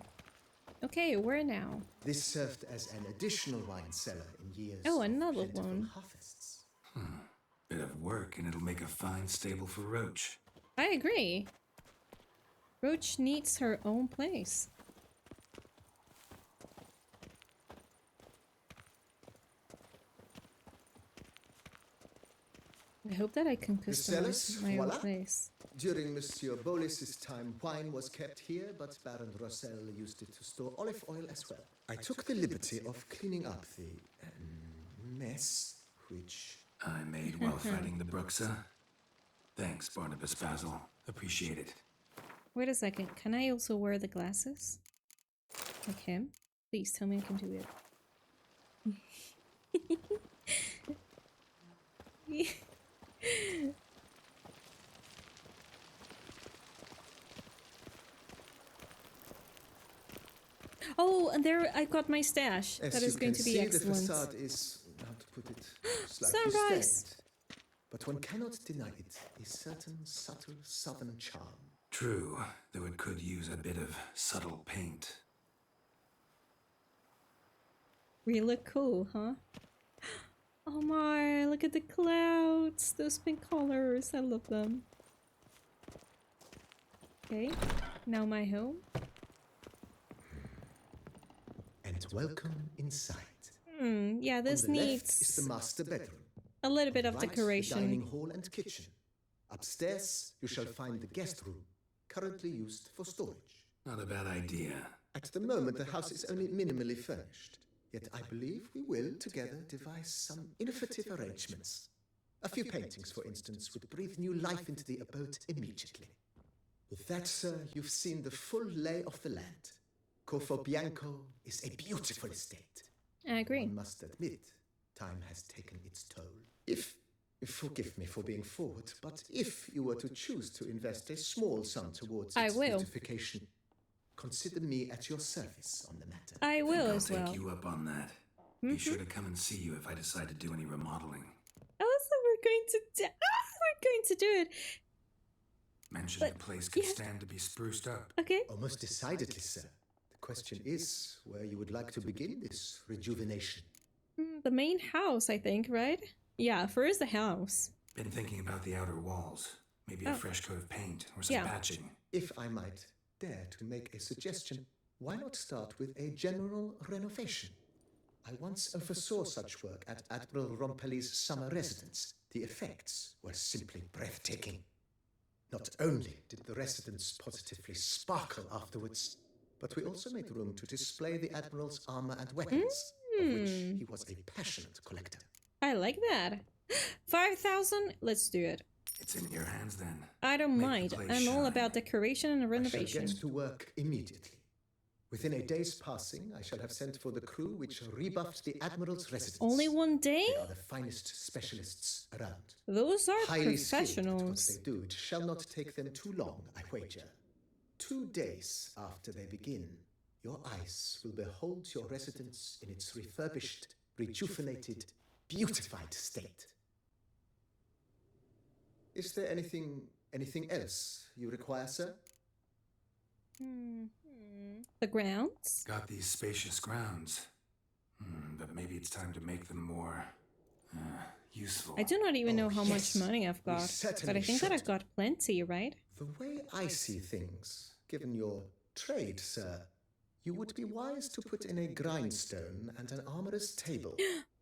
Okay, where now? This served as an additional wine cellar in years Oh, of another plentiful one. harvests. Bit of work, and it'll make a fine stable for Roach. I agree. Roach needs her own place. I hope that I can The customize cellars, my own voila. place. During Monsieur Bolis's time, wine was kept here, but Baron Rossel used it to store olive oil as well. I took the liberty of cleaning up the mess, which... I made while fighting the Bruxa. Thanks, Barnabas Basil. Appreciate it. Wait a second, can I also wear the glasses? Like him? Please tell me I can do it. Oh, and there I got my stash. As That is you going can to be see, excellent. the facade is, how to put it, slightly Sunrise! stained. But one cannot deny it, a certain subtle southern charm. True, though it could use a bit of subtle paint. We look cool, huh? Oh my, look at the clouds. Those pink colors. I love them. Okay, now my home. And welcome inside. Yeah, this On the left needs is the master bedroom. a little bit of Right, the decoration. dining hall and kitchen. Upstairs, you shall find the guest room, currently used for storage. Not a bad idea. At the moment, the house is only minimally furnished. Yet I believe we will, together, devise some innovative arrangements. A few paintings, for instance, would breathe new life into the abode immediately. With that, sir, you've seen the full lay of the land. Corfo Bianco is a beautiful estate. I agree. One must admit, time has taken its toll. Forgive me for being forward, but if you were to choose to invest a small sum towards I its will. beautification, consider me at your service on the matter. I will I'll as take well. you up on that. Be sure to come and see you if I decide to do any remodeling. Oh, so we're going to we're going to do it. Mention But- the place could yeah. stand to be spruced up. Okay. Almost decidedly, sir. The question is where you would like to begin this rejuvenation. The main house, I think, right? Yeah, first the house. Been thinking about the outer walls. Maybe a fresh coat of paint or some Yeah. patching. If I might dare to make a suggestion, why not start with a general renovation? I once oversaw such work at Admiral Rompelli's summer residence. The effects were simply breathtaking. Not only did the residence positively sparkle afterwards, but we also made room to display the Admiral's armor and weapons, of which he was a passionate collector. I like that. 5,000? Let's do it. It's in your hands then. I don't Make the mind. place I'm all shine. about decoration and I shall renovation. get to work immediately. Within a day's passing, I shall have sent for the crew which rebuffed the Admiral's residence. Only one day? They are the finest specialists around. Those are Highly skilled at what professionals. they do. It shall not take them too long, I wager. 2 days after they begin, your eyes will behold your residence in its refurbished, rejuvenated, beautified state. Is there anything else you require, sir? The grounds? Got these spacious grounds. But maybe it's time to make them more useful. I do not even know Oh, how yes. much money I've We got, but certainly I think that should. I've got plenty, right? The way I see things, given your trade, sir, you would be wise to put in a grindstone and an armorer's table.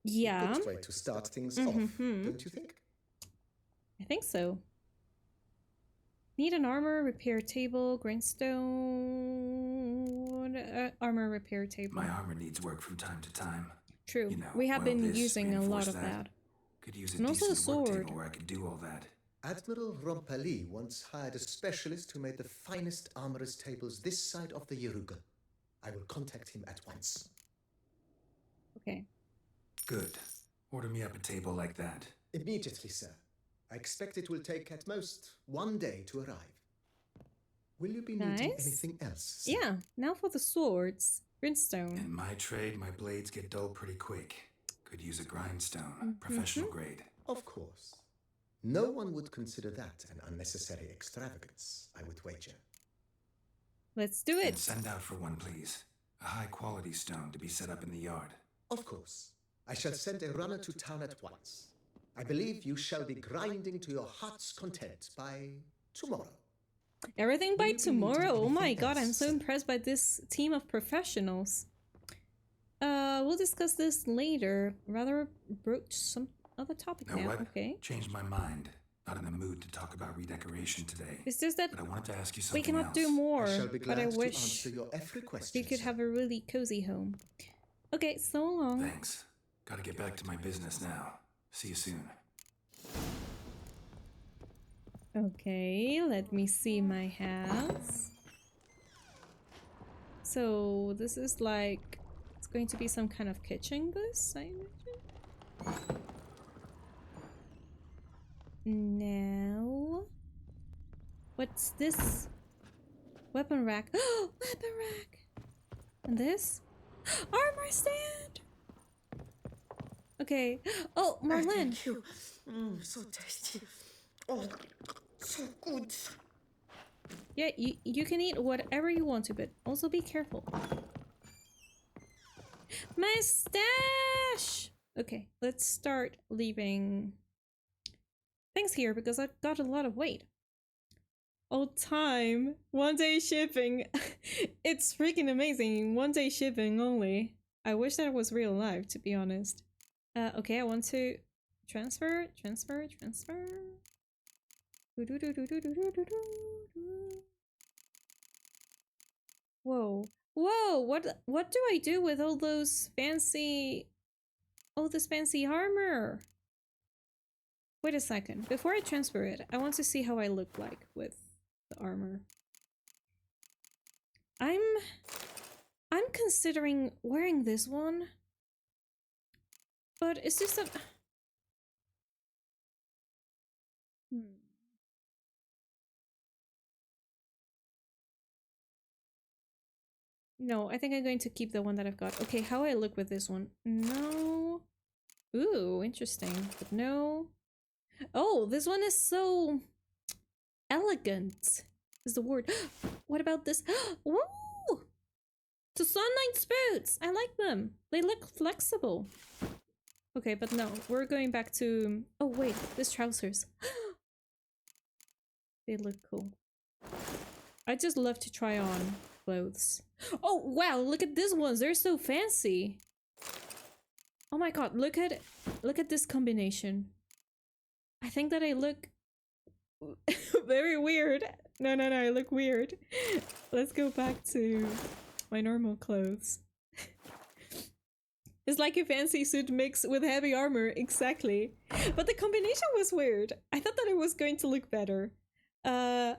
Yeah, Good way to start things off, don't you think? I think so. Need an armor repair table, grindstone, armor repair table. My armor needs work from time to time. True. You know, We have oil been this, using a reinforce lot of that. Could use a And also the decent work sword. table where I could do all that. Admiral Rompelli once hired a specialist who made the finest armorer's tables this side of the Yaruga. I will contact him at once. Okay. Good. Order me up a table like that. Immediately, sir. I expect it will take at most 1 day to arrive. Will you be needing Nice. anything else, sir? Yeah, now for the swords. Grindstone. In my trade, my blades get dull pretty quick. Could use a grindstone. Professional grade. Of course. No one would consider that an unnecessary extravagance, I would wager. Let's do And it. send out for one, please. A high-quality stone to be set up in the yard. Of course. I shall send a runner to town at once. I believe you shall be grinding to your heart's content by tomorrow. Everything by Will you be tomorrow? needing Oh my anything god, I'm else? so impressed by this team of professionals. We'll discuss this later. Rather broach some other topic Know now. what? Okay. Changed my mind. Not in the mood to talk about redecoration today. It's just that But I wanted to ask you we something cannot else. do more, I shall be but glad I to wish answer your every question. we could sir. have a really cozy home. Okay, so long. Thanks. Gotta get back to my business now. See you soon. Okay, let me see my house. So this is like, it's going to be some kind of kitchen, this, I imagine. Now, what's this? Weapon rack. Oh, weapon rack. And this? Armor stand. Okay. Oh, Marlene. Thank you. So tasty. Oh, so good. Yeah, you can eat whatever you want to, but also be careful. My stash! Okay, let's start leaving things here because I've got a lot of weight. Oh, time. 1 day shipping. It's freaking amazing. 1 day shipping only. I wish that was real life, to be honest. Okay, I want to transfer. Whoa. Whoa, what do I do with all those fancy... all this fancy armor? Wait a second. Before I transfer it, I want to see how I look like with the armor. I'm considering wearing this one. But it's just a... No, I think I'm going to keep the one that I've got. Okay, how I look with this one? No. Ooh, interesting. But no. Oh, this one is so elegant is the word. What about this? Woo! Toussaint Knight's boots! I like them. They look flexible. Okay, but no, we're going back to... Oh wait, these trousers. They look cool. I just love to try on clothes. Oh wow, look at these ones. They're so fancy. Oh my god, look at this combination. I think that I look very weird. No, I look weird. Let's go back to my normal clothes. It's like a fancy suit mixed with heavy armor, exactly. But the combination was weird. I thought that it was going to look better. No.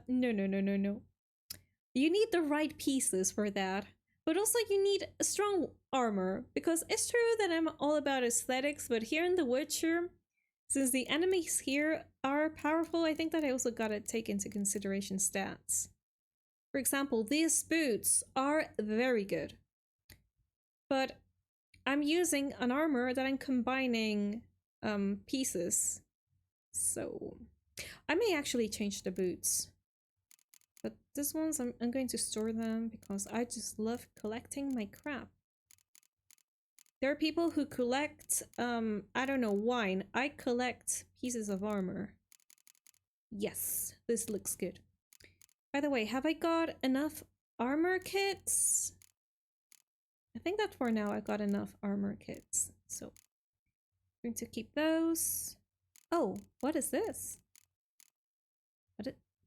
You need the right pieces for that. But also you need a strong armor. Because it's true that I'm all about aesthetics, but here in The Witcher, since the enemies here are powerful, I think that I also gotta take into consideration stats. For example, these boots are very good. But I'm using an armor that I'm combining pieces. So I may actually change the boots. But these ones, I'm going to store them because I just love collecting my crap. There are people who collect, I don't know, wine. I collect pieces of armor. Yes, this looks good. By the way, have I got enough armor kits? I think that for now I got enough armor kits. So, I'm going to keep those. Oh, what is this?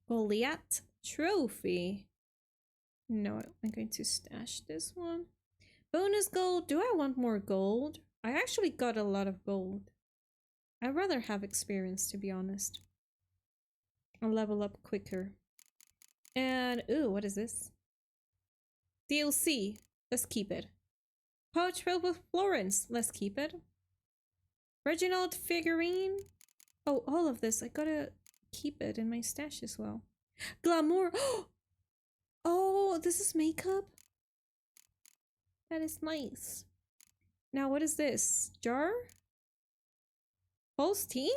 Goliath trophy. No, I'm going to stash this one. Bonus gold. Do I want more gold? I actually got a lot of gold. I'd rather have experience, to be honest. I'll level up quicker. And, ooh, what is this? DLC. Let's keep it. Pouch filled with Florence. Let's keep it. Reginald figurine. Oh, all of this. I gotta keep it in my stash as well. Glamour. Oh, this is makeup? That is nice. Now, what is this? Jar? False teeth?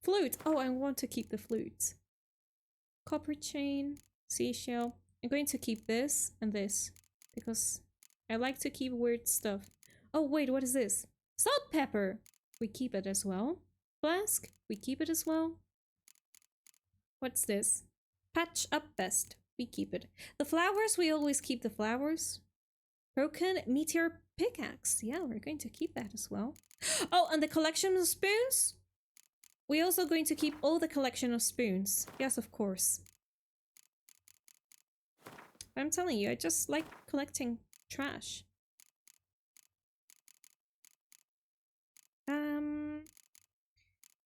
Flute. Oh, I want to keep the flute. Copper chain. Seashell. I'm going to keep this and this because I like to keep weird stuff. Oh wait, what is this? Salt pepper! We keep it as well. Flask, we keep it as well. What's this? Patch up vest, we keep it. The flowers, we always keep the flowers. Broken meteor pickaxe, yeah, we're going to keep that as well. Oh, and the collection of spoons? We're also going to keep all the collection of spoons. Yes, of course. I'm telling you, I just like collecting trash.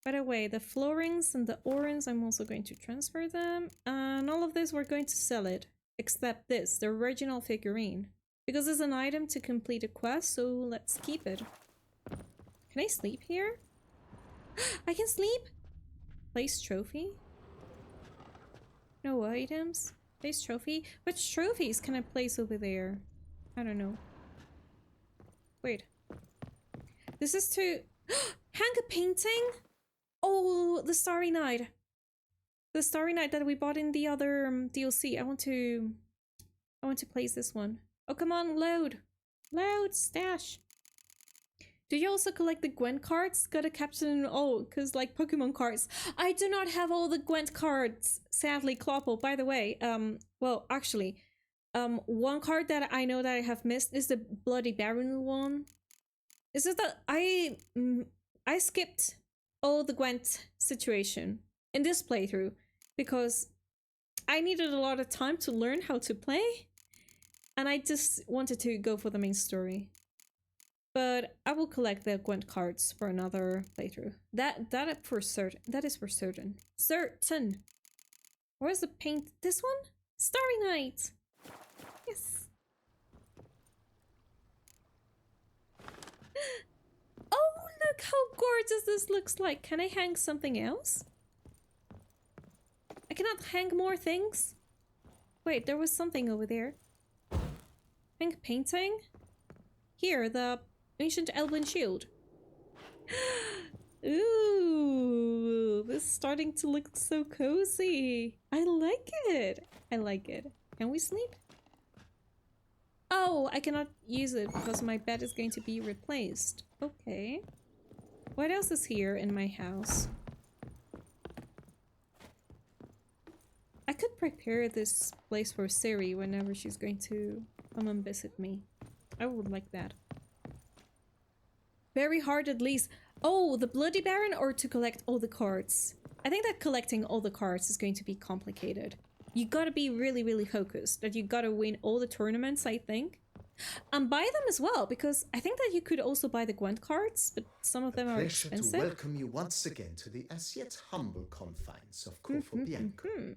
By the way, the floorings and the orange, I'm also going to transfer them. And all of this, we're going to sell it. Except this, the original figurine. Because it's an item to complete a quest, so let's keep it. Can I sleep here? I can sleep? Place trophy? No items? Place trophy? Which trophies can I place over there? I don't know. Wait. This is to hang a painting? Oh, the Starry Night. The Starry Night that we bought in the other DLC. I want to place this one. Oh, come on, load. Load, stash. Do you also collect the Gwent cards? Gotta capture them all, because like Pokemon cards. I do not have all the Gwent cards, sadly, Clopple. By the way, well, actually, one card that I know that I have missed is the Bloody Baron one. Is it that I skipped all the Gwent situation in this playthrough because I needed a lot of time to learn how to play, and I just wanted to go for the main story. But I will collect the Gwent cards for another playthrough. That for certain. That is for certain. Certain. Where's the paint? This one? Starry Night. Yes. Oh, look how gorgeous this looks like. Can I hang something else? I cannot hang more things? Wait, there was something over there. Hang painting? Here, the ancient elven shield. Ooh, this is starting to look so cozy. I like it. I like it. Can we sleep? Oh, I cannot use it because my bed is going to be replaced. Okay. What else is here in my house? I could prepare this place for Siri whenever she's going to come and visit me. I would like that. Very hard at least. Oh, the Bloody Baron or to collect all the cards? I think that collecting all the cards is going to be complicated. You gotta be really, really focused. That you gotta win all the tournaments, I think. And buy them as well, because I think that you could also buy the Gwent cards, but some of them are expensive. To welcome you once again to the as yet humble confines of Corfu Bianco.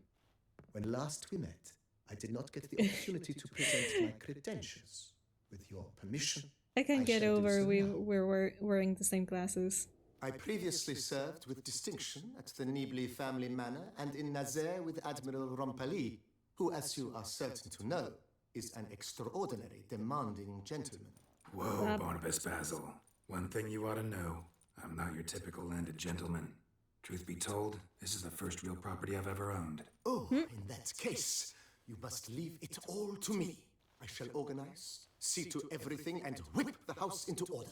When last we met, I did not get the opportunity to present my credentials. With your permission, I can get over we're wearing the same glasses. I previously served with distinction at the Nibli family manor and in Nazaire with Admiral Rompali, who, as you are certain to know, is an extraordinary, demanding gentleman. Whoa, Barnabas Basil. One thing you ought to know. I'm not your typical landed gentleman. Truth be told, this is the first real property I've ever owned. Oh, in that case, you must leave it all to me. I shall organize, see to everything, and whip the house into order.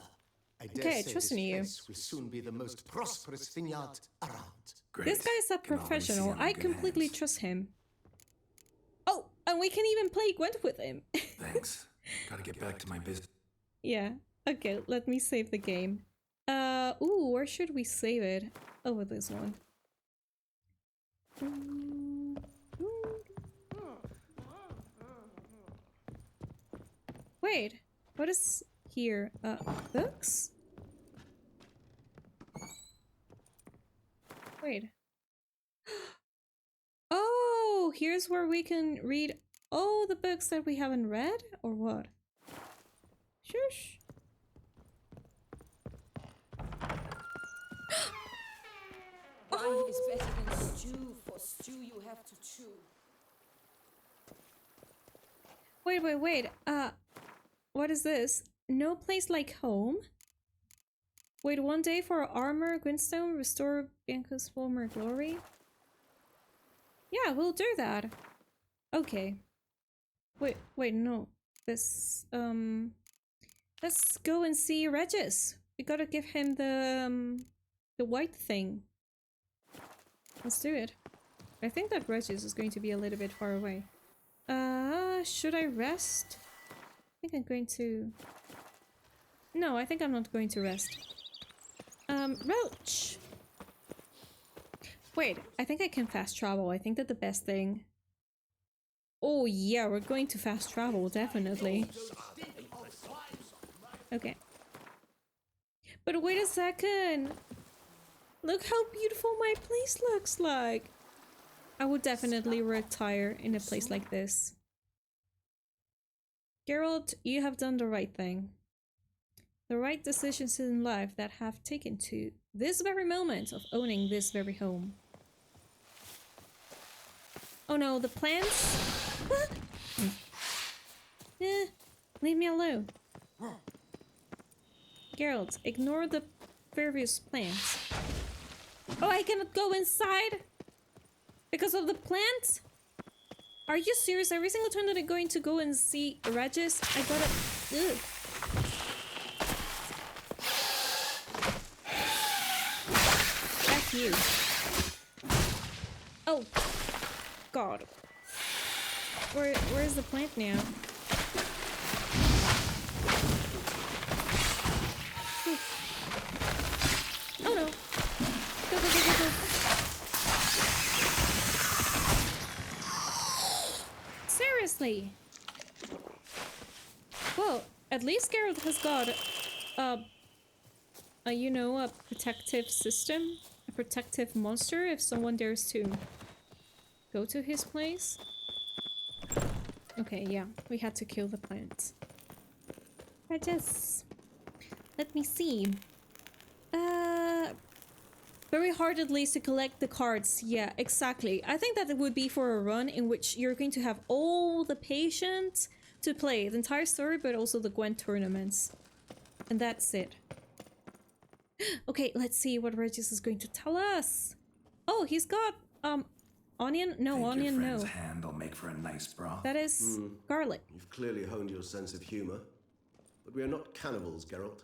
I dare say this place will soon be the most prosperous vineyard around. Great. This guy's a professional. I completely trust him. Oh, and we can even play Gwent with him. Thanks. Gotta get back to my business. Yeah. Okay, let me save the game. Ooh, where should we save it? Over this one. Wait, what is here? Books? Wait. Oh, here's where we can read all the books that we haven't read? Or what? Shush. Wine is better than stew. For stew you have to chew. Wait. What is this? No place like home? Wait 1 day for armor, Gwynstone, restore Bianca's former glory? Yeah, we'll do that. Okay. Wait, no. Let's go and see Regis. We gotta give him the white thing. Let's do it. I think that Regis is going to be a little bit far away. Should I rest? I think I'm going to... No, I think I'm not going to rest. Roach! Wait, I think I can fast travel. I think that the best thing... Oh yeah, we're going to fast travel, definitely. Okay. But wait a second! Look how beautiful my place looks like! I would definitely retire in a place like this. Geralt, you have done the right thing. The right decisions in life that have taken to this very moment of owning this very home. Oh no, the plants? Leave me alone. Geralt, ignore the various plants. Oh, I cannot go inside? Because of the plant? Are you serious? Every single time that I'm going to go and see Regis, I gotta... Ugh. That's you. Oh. God. Where's the plant now? Oh no. Go, go, go, go, go. Seriously. Well, at least Geralt has got you know, a protective system, a protective monster if someone dares to go to his place. Okay, yeah, we had to kill the plant. I just... Let me see. Very hard at least to collect the cards. Yeah, exactly. I think that it would be for a run in which you're going to have all the patience to play the entire story, but also the Gwent tournaments. And that's it. Okay, let's see what Regis is going to tell us. Oh, he's got, onion? No, Think onion, your no. friend's hand will make for a nice broth. That is garlic. You've clearly honed your sense of humor. But we are not cannibals, Geralt.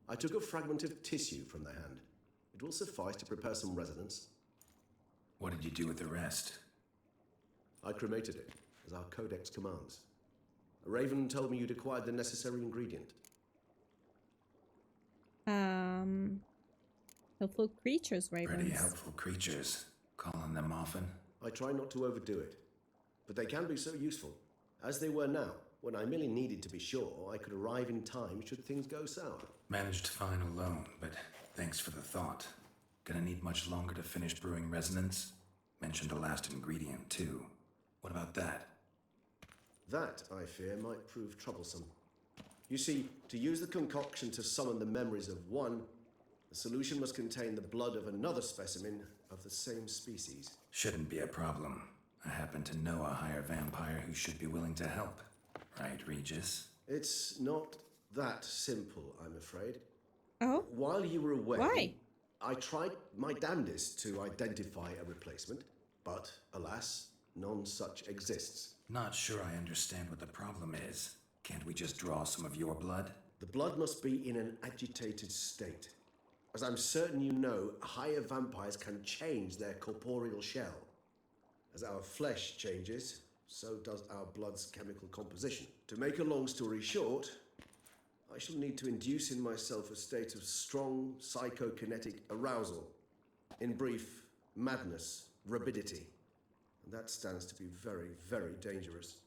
I took a fragment of tissue from the hand. It will suffice to prepare some resonance. What did you do with the rest? I cremated it, as our codex commands. A raven told me you'd acquired the necessary ingredient. Helpful creatures, ravens. Pretty helpful creatures. Calling them often? I try not to overdo it, but they can be so useful, as they were now, when I merely needed to be sure I could arrive in time should things go sour. Managed fine alone, but thanks for the thought. Gonna need much longer to finish brewing resonance? Mentioned the last ingredient, too. What about that? That, I fear, might prove troublesome. You see, to use the concoction to summon the memories of one, the solution must contain the blood of another specimen of the same species. Shouldn't be a problem. I happen to know a higher vampire who should be willing to help. Right, Regis? It's not that simple, I'm afraid. Oh? While you were away, Why? I tried my damnedest to identify a replacement, but alas, none such exists. Not sure I understand what the problem is. Can't we just draw some of your blood? The blood must be in an agitated state. As I'm certain you know, higher vampires can change their corporeal shell. As our flesh changes, so does our blood's chemical composition. To make a long story short, I shall need to induce in myself a state of strong psychokinetic arousal. In brief, madness, rabidity. And that stands to be very, very dangerous.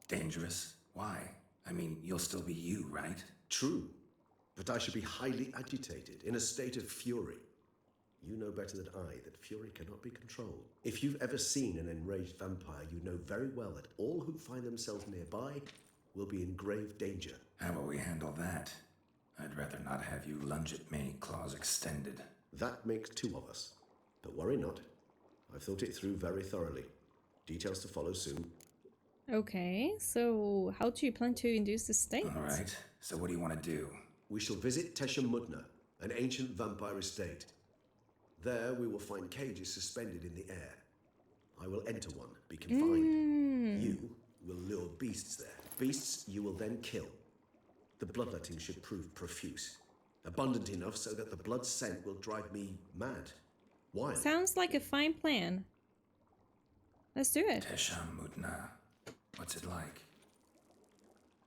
Dangerous? Why? I mean, you'll still be you, right? True, but I should be highly agitated, in a state of fury. You know better than I that fury cannot be controlled. If you've ever seen an enraged vampire, you know very well that all who find themselves nearby will be in grave danger. How will we handle that? I'd rather not have you lunge at me, claws extended. That makes two of us. But worry not. I've thought it through very thoroughly. Details to follow soon. Okay, so how do you plan to induce the state? All right, so what do you want to do? We shall visit Tesha Mudna, an ancient vampire estate. There we will find cages suspended in the air. I will enter one, be confined. You will lure beasts there. Beasts you will then kill. The bloodletting should prove profuse. Abundant enough so that the blood scent will drive me mad. Wild. Sounds like a fine plan. Let's do it. Teshamutna. What's it like?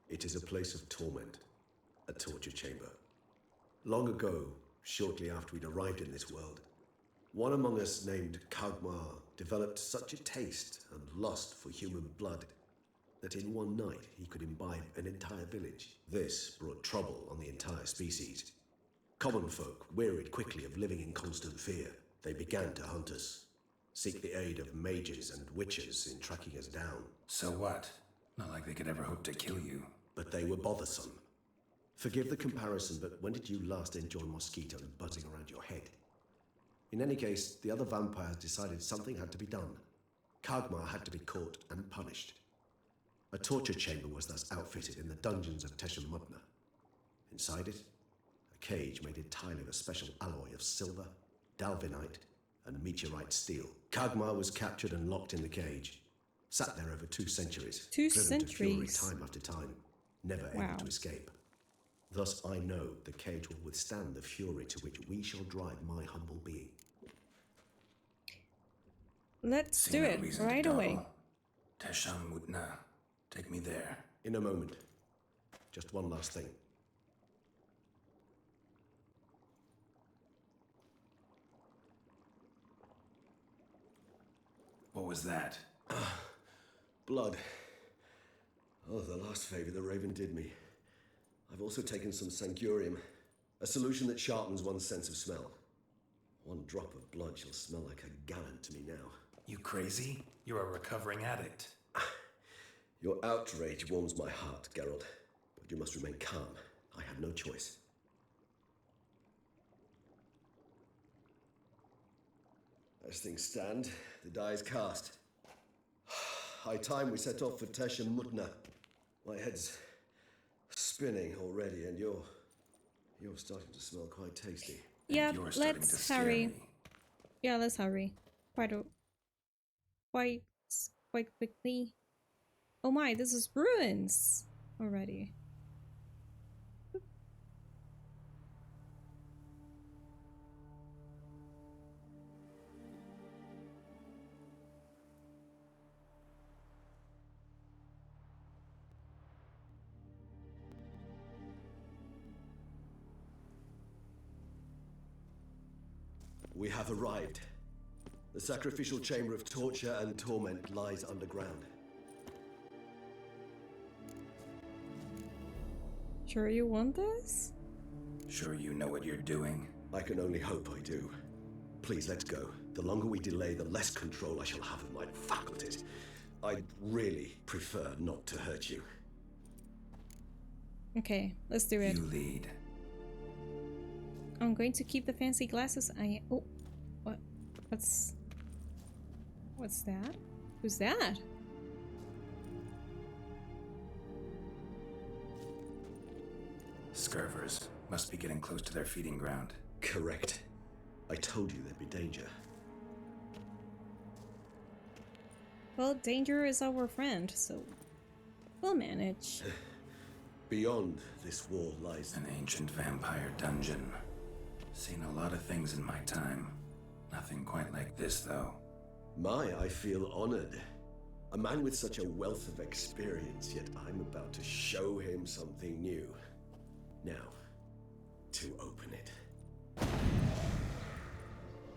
It is a place of torment. A torture chamber. Long ago, shortly after we'd arrived in this world, one among us named Kagmar developed such a taste and lust for human blood that in one night he could imbibe an entire village. This brought trouble on the entire species. Common folk wearied quickly of living in constant fear. They began to hunt us, seek the aid of mages and witches in tracking us down. So what? Not like they could ever hope to kill you. But they were bothersome. Forgive the comparison, but when did you last enjoy mosquitoes buzzing around your head? In any case, the other vampires decided something had to be done. Kagmar had to be caught and punished. A torture chamber was thus outfitted in the dungeons of Teshamutna. Inside it, a cage made entirely of a special alloy of silver, dalvinite, and meteorite steel. Kagmar was captured and locked in the cage. Sat there over 2 centuries. 2 driven to fury centuries. time after time, never Wow. able to escape. Thus I know the cage will withstand the fury to which we shall drive my humble being. Let's See do no it reason to right away. dawdle. Teshamutna. Take me there. In a moment. Just one last thing. What was that? Blood. Oh, the last favor the Raven did me. I've also taken some Sancurium, a solution that sharpens one's sense of smell. One drop of blood shall smell like a gallon to me now. You crazy? You're a recovering addict. Your outrage warms my heart, Geralt, but you must remain calm. I have no choice. As things stand, the die is cast. High time we set off for Teshamutna. My head's spinning already, and you're starting to smell quite tasty. Yeah, You're starting to let's scare hurry. me. Yeah, let's hurry. Quite quickly. Oh my, this is ruins already. We have arrived. The sacrificial chamber of torture and torment lies underground. Sure you want this? Sure you know what you're doing? I can only hope I do. Please, let's go. The longer we delay, the less control I shall have of my faculties. I'd really prefer not to hurt you. Okay, let's do it. You lead. I'm going to keep the fancy glasses. Oh, what's that? Who's that? Scurvers must be getting close to their feeding ground. Correct. I told you there'd be danger. Well, danger is our friend, so we'll manage. Beyond this wall lies An ancient vampire dungeon. Seen a lot of things in my time. Nothing quite like this, though. I feel honored. A man with such a wealth of experience, yet I'm about to show him something new. Now, to open it.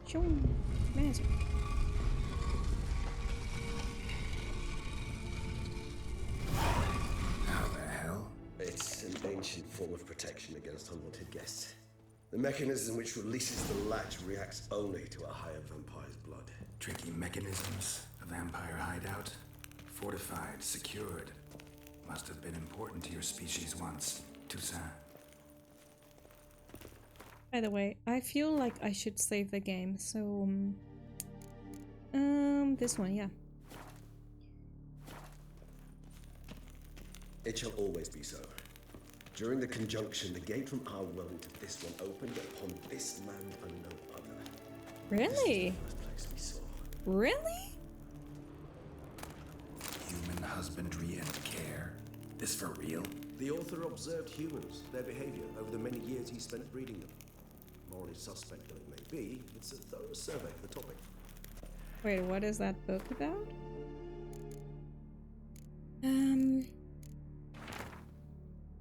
Show him magic. How the hell? It's an ancient form of protection against unwanted guests. The mechanism which releases the latch reacts only to a higher vampire's blood. Tricky mechanisms. A vampire hideout. Fortified, secured. Must have been important to your species once. Toussaint. By the way, I feel like I should save the game, so this one, yeah. It shall always be so. During the conjunction, the gate from our world into this one opened upon this land and no other. Really? This was the first place we saw. Really? husbandry and care. This for real? The author observed humans, their behavior, over the many years he spent breeding them. Morally suspect though it may be, it's a thorough survey of the topic. Wait, what is that book about?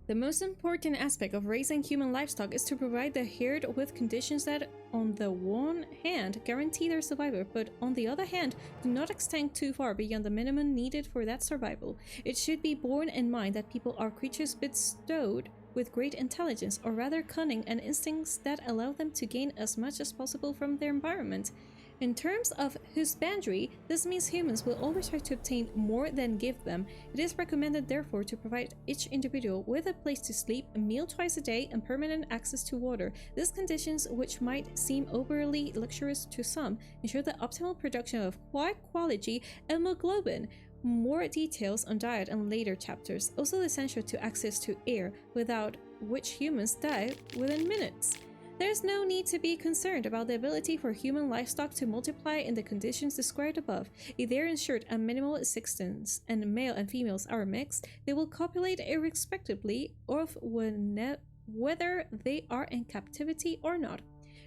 The most important aspect of raising human livestock is to provide the herd with conditions that, on the one hand, guarantee their survival, but on the other hand, do not extend too far beyond the minimum needed for that survival. It should be borne in mind that people are creatures bestowed with great intelligence, or rather cunning and instincts that allow them to gain as much as possible from their environment. In terms of husbandry, this means humans will always try to obtain more than give them. It is recommended, therefore, to provide each individual with a place to sleep, a meal twice a day, and permanent access to water. These conditions, which might seem overly luxurious to some, ensure the optimal production of high quality hemoglobin. More details on diet in later chapters. Also essential to access to air, without which humans die within minutes. There's no need to be concerned about the ability for human livestock to multiply in the conditions described above. If they're ensured a minimal existence and male and females are mixed, they will copulate irrespectively of whether they are in captivity or not.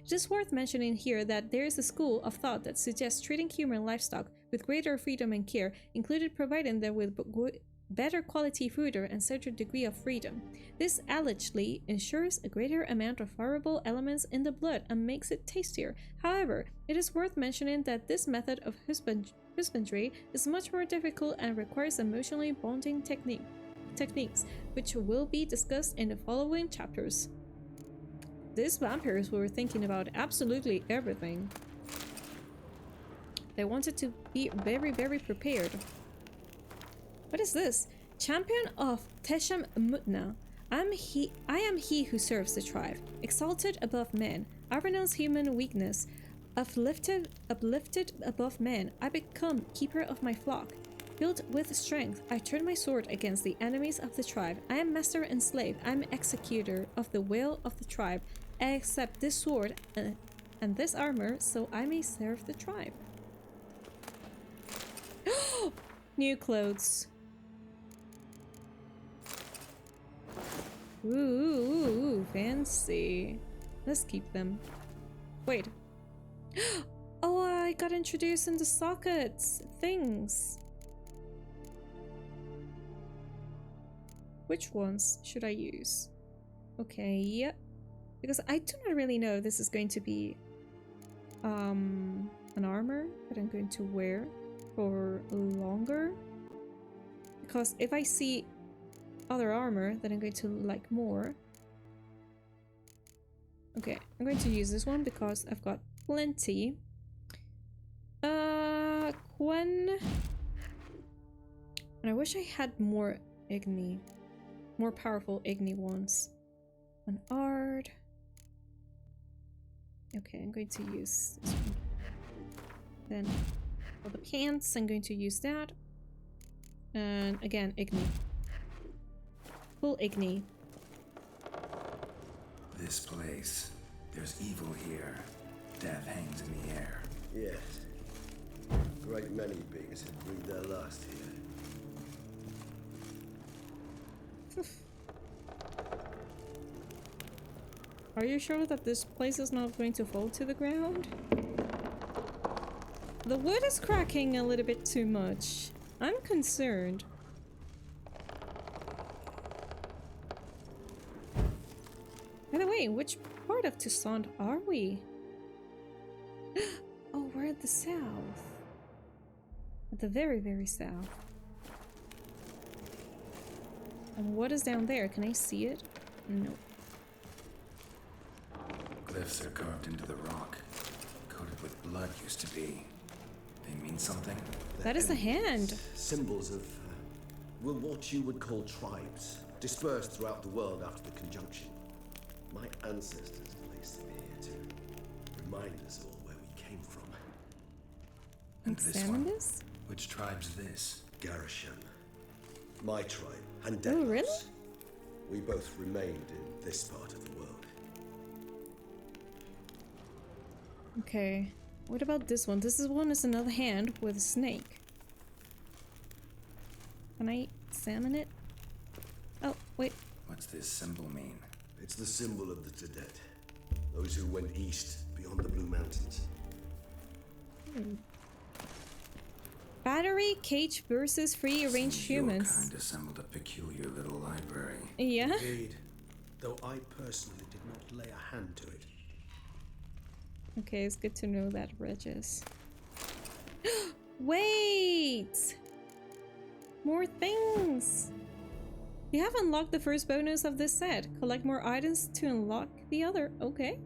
It is worth mentioning here that there is a school of thought that suggests treating human livestock with greater freedom and care, included providing them with better quality food and certain degree of freedom. This allegedly ensures a greater amount of favorable elements in the blood and makes it tastier. However, it is worth mentioning that this method of husbandry is much more difficult and requires emotionally bonding techniques, which will be discussed in the following chapters. These vampires were thinking about absolutely everything. They wanted to be very, very prepared. What is this? Champion of Tesham Mutna. I am he who serves the tribe. Exalted above men, I renounce human weakness. Uplifted above men, I become keeper of my flock. Filled with strength, I turn my sword against the enemies of the tribe. I am master and slave. I am executor of the will of the tribe. I accept this sword and this armor so I may serve the tribe. New clothes. Ooh, fancy. Let's keep them. Wait. Oh, I got introduced into sockets. Things. Which ones should I use? Okay, yep. Because I do not really know if this is going to be an armor that I'm going to wear for longer. Because if I see other armor that I'm going to like more. Okay, I'm going to use this one because I've got plenty. Quen. And I wish I had more Igni. More powerful Igni ones. An Ard. Okay, I'm going to use this one. Then for the pants, I'm going to use that. And again, Igni. Full Igni. This place. There's evil here. Death hangs in the air. Yes. Great many beings have breathed their last here. Are you sure that this place is not going to fall to the ground? The wood is cracking a little bit too much. I'm concerned. By the way, which part of Toussaint are we? Oh, we're at the south. At the very, very south. And what is down there? Can I see it? No. Glyphs are carved into the rock. Coated with blood used to be. They mean something? That is a hand. Symbols of, what you would call tribes, dispersed throughout the world after the conjunction. My ancestors placed them here to remind us all where we came from. And this one? This? Which tribe's this? Garisham. My tribe, and Oh, Deadlands. really? We both remained in this part of the world. Okay. What about this one? This is one is another hand with a snake. Can I examine it? Oh, wait. What's this symbol mean? It's the symbol of the Tedet. Those who went east beyond the Blue Mountains. Battery cage versus free range Seems humans. Your kind assembled a peculiar little library. Yeah. Indeed. Though I personally did not lay a hand to it. Okay, it's good to know that, Regis. Wait! More things! You have unlocked the first bonus of this set. Collect more items to unlock the other. Okay.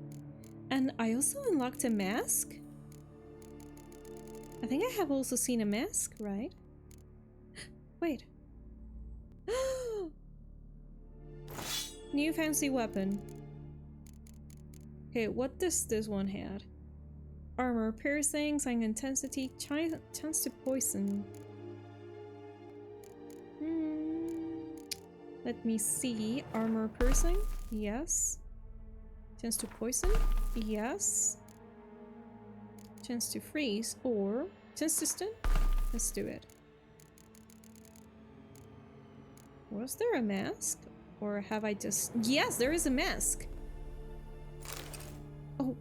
And I also unlocked a mask? I think I have also seen a mask, right? Wait. New fancy weapon. Okay, what does this one have? Armor piercing, sign intensity, chance to poison. Let me see. Armor piercing? Yes. Chance to poison? Yes. Chance to freeze or chance to stun? Let's do it. Was there a mask? Or have I just... Yes, there is a mask! Oh.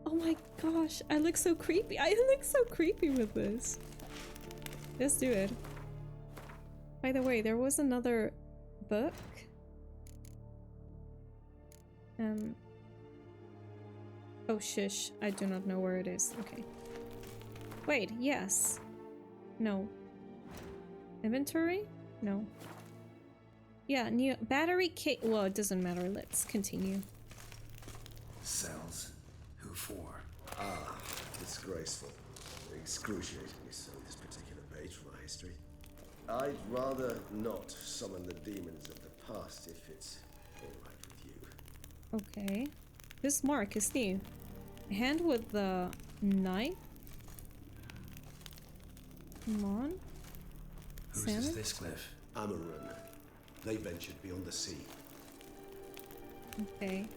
Oh my gosh, I look so creepy. I look so creepy with this. Let's do it. By the way, there was another book. Oh shush, I do not know where it is. Okay. Wait, yes. No. Inventory? No. Yeah, new battery kit. Well, it doesn't matter. Let's continue. Cells? Who for? Ah, disgraceful. Excruciatingly so, this particular page from our history. I'd rather not summon the demons of the past if it's alright with you. Okay. This mark is new. A hand with the knife? Come on. Who's Salmon? this cliff? Amarun. They ventured beyond the sea. Okay.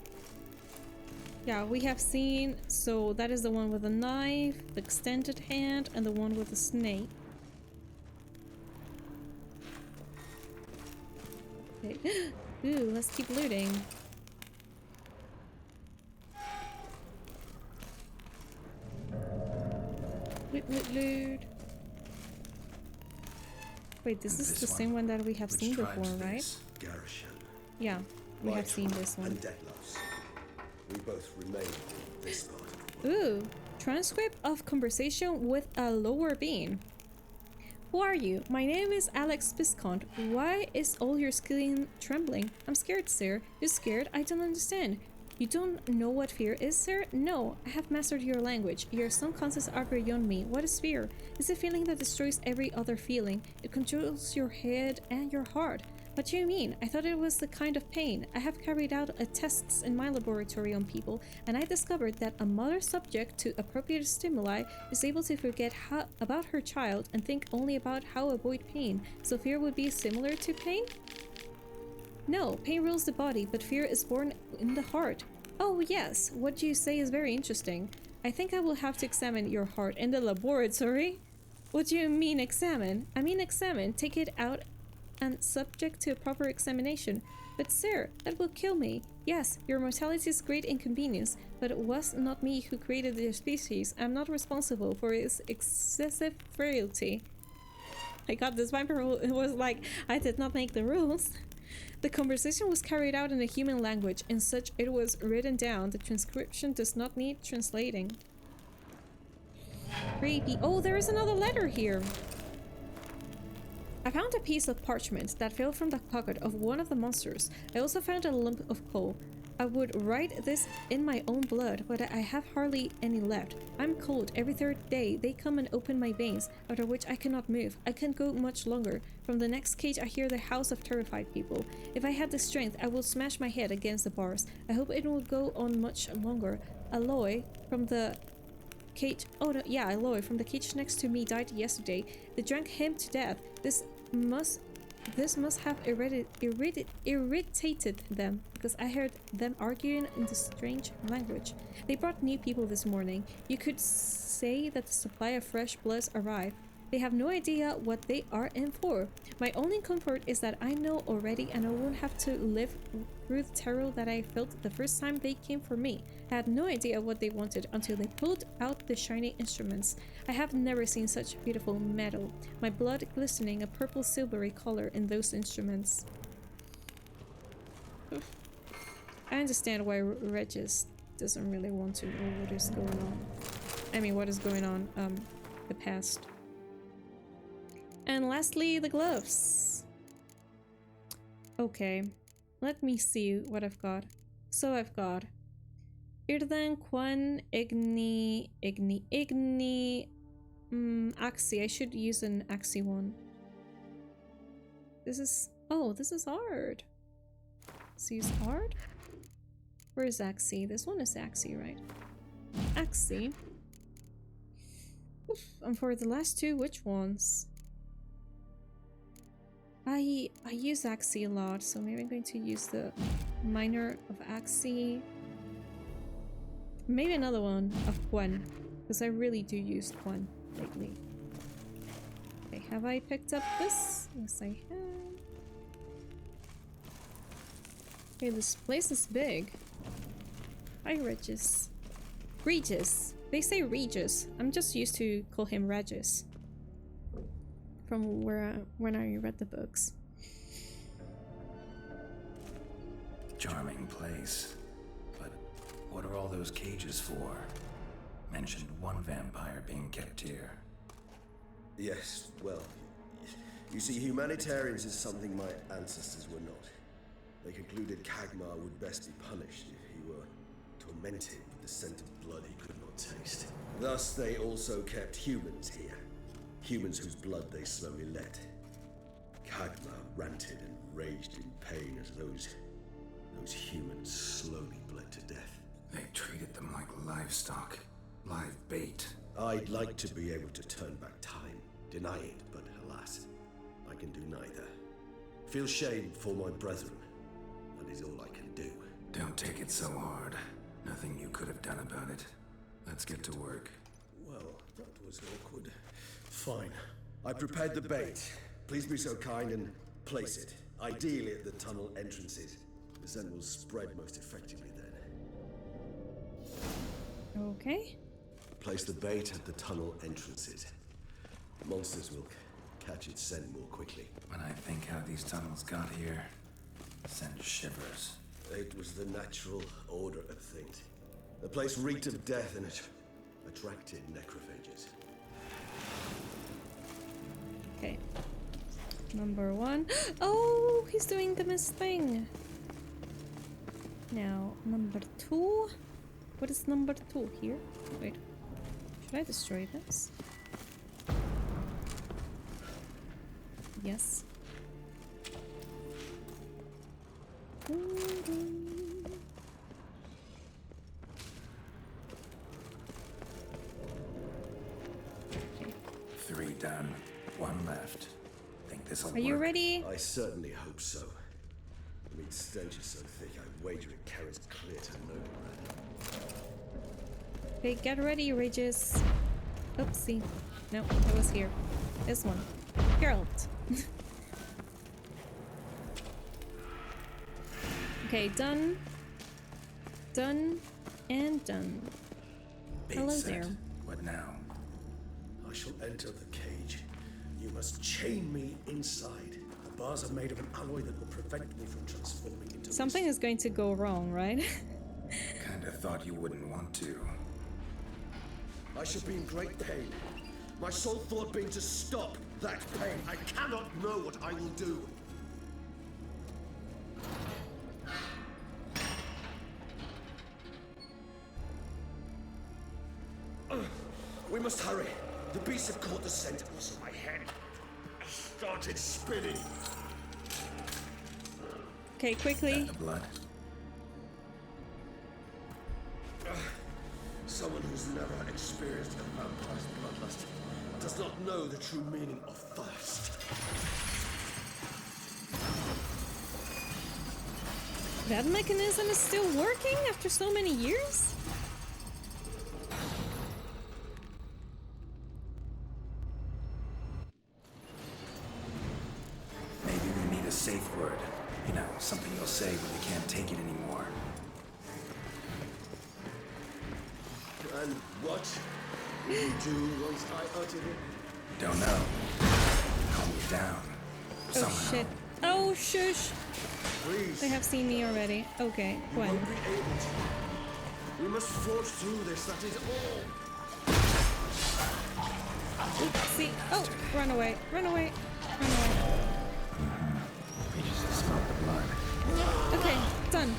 Yeah, we have seen, so that is the one with the knife, the extended hand, and the one with the snake. Okay. Ooh, let's keep looting. Loot, loot, loot. Wait, this is the same one that we have seen before, right? Garashan. Yeah, we have seen this one. And Deadloves. We both remain in this part of the Ooh, world. transcript of conversation with a lower being. Who are you? My name is Alex Viscount. Why is all your skin trembling? I'm scared, sir. You're scared? I don't understand. You don't know what fear is, sir? No, I have mastered your language. Some concepts are beyond me. What is fear? It's a feeling that destroys every other feeling. It controls your head and your heart. What do you mean? I thought it was the kind of pain. I have carried out tests in my laboratory on people, and I discovered that a mother subject to appropriate stimuli is able to forget about her child and think only about how to avoid pain. So fear would be similar to pain? No, pain rules the body, but fear is born in the heart. Oh yes, what you say is very interesting. I think I will have to examine your heart in the laboratory. What do you mean examine? I mean examine, take it out and subject to a proper examination. But sir, that will kill me. Yes, your mortality is great inconvenience, but it was not me who created your species. I'm not responsible for its excessive frailty. I got this viper it was like, I did not make the rules. The conversation was carried out in a human language, and such it was written down. The transcription does not need translating. Creepy. Oh, there is another letter here. I found a piece of parchment that fell from the pocket of one of the monsters. I also found a lump of coal. I would write this in my own blood, but I have hardly any left. I'm cold. Every third day they come and open my veins, after which I cannot move. I can't go much longer. From the next cage I hear the house of terrified people. If I had the strength, I would smash my head against the bars. I hope it will go on much longer. Aloy from the cage... Oh no, yeah, Aloy from the cage next to me died yesterday. They drank him to death. This must have irritated them, because I heard them arguing in this strange language. They brought new people this morning. You could say that the supply of fresh blood arrived. They have no idea what they are in for. My only comfort is that I know already and I won't have to live through the terror that I felt the first time they came for me. I had no idea what they wanted until they pulled out the shiny instruments. I have never seen such beautiful metal. My blood glistening a purple silvery color in those instruments. I understand why Regis doesn't really want to know what is going on. I mean, what is going on, the past. And lastly, the gloves. Okay, let me see what I've got. So I've got Irdan, Quan, Igni, Axie. I should use an Axie one. This is, oh, this is hard. Let's use hard. Where is Axie? This one is Axie, right? Axie. Oof, and for the last two, which ones? I use Axie a lot, so maybe I'm going to use the minor of Axie. Maybe another one of Quan, because I really do use Quan lately. Okay, have I picked up this? Yes, I have. Okay, this place is big. Hi, Regis. Regis. They say Regis. I'm just used to call him Regis. From when I read the books. Charming place. But what are all those cages for? Mentioned one vampire being kept here. Yes, well, you see, humanitarians is something my ancestors were not. They concluded Kagmar would best be punished if he were tormented with the scent of blood he could not taste. Thus, they also kept humans here. Humans whose blood they slowly let. Kagmar ranted and raged in pain as those humans slowly bled to death. They treated them like livestock. Live bait. I'd like to be able to turn back time. Deny it, but alas, I can do neither. Feel shame for my brethren. That is all I can do. Don't take it so hard. Nothing you could have done about it. Let's get to work. Well, that was awkward. Fine. I prepared the bait. Please be so kind and place it. Ideally at the tunnel entrances. The scent will spread most effectively then. Okay. Place the bait at the tunnel entrances. Monsters will catch its scent more quickly. When I think how these tunnels got here, send shivers. It was the natural order of things. The place reeked of death and it attracted necrophages. Okay. Number one. Oh, he's doing the mist thing. Now, number two. What is number two here? Wait. Should I destroy this? Yes. Three done. One left. Think this'll work? Are you ready? I certainly hope so. The meat stench is so thick, I wager it carries clear to Novigrad. Okay, get ready, Regis. Oopsie. No, it was here. This one. Geralt. Okay, done. Done. And done. Bait Hello set. there. What now? I shall enter the cage. You must chain me inside. The bars are made of an alloy that will prevent me from transforming into Something is going to go wrong, right? Kinda thought you wouldn't want to. I shall be in great pain. My sole thought being to stop that pain. I cannot know what I will do. We must hurry. The beasts have caught the scent. Also, my head started spinning. Okay, quickly. The blood. Someone who's never experienced a vampire's bloodlust does not know the true meaning of thirst. That mechanism is still working after so many years? safe word. You know, something you'll say when you can't take it anymore. And what will you do once I utter it? Don't know. Calm me down. Oh Somehow. shit. Oh shush. Please. They have seen me already. Okay, You when? won't be able to. We must forge through this, that is all. See? Oh, run away. Run away. Run away. We just smelled the blood. Okay, done.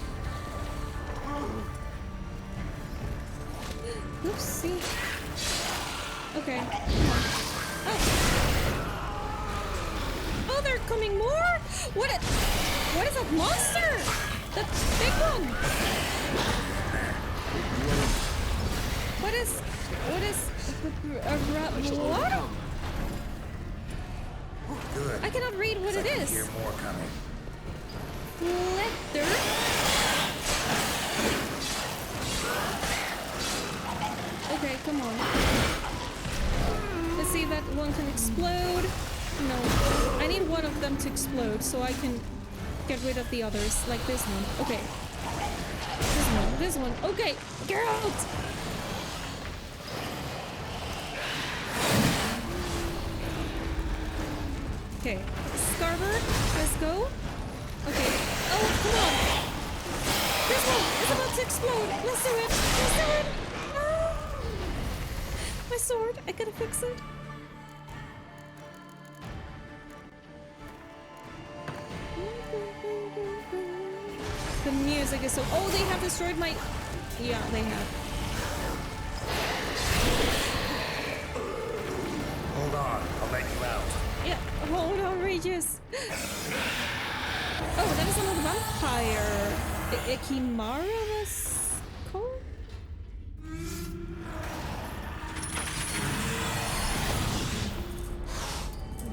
Oopsie. Okay, come on. Oh! Oh, they're coming more? What is that monster? That big one? What is what? Good. I cannot read what it I can is. hear more coming. Letter. Okay, come on. Let's see if that one can explode. No. I need one of them to explode so I can get rid of the others. Like this one. Okay. This one. This one. Okay. Geralt! Okay. Scarver, let's go. Okay. Oh, come on. This one is about to explode. Let's do it. Let's do it. Ah. My sword. I gotta fix it. The music is so... Oh, they have destroyed my... Yeah, they have. Hold on, I'll let you out. Yeah, hold on, Regis. Oh, that is another vampire. Ikimara was called?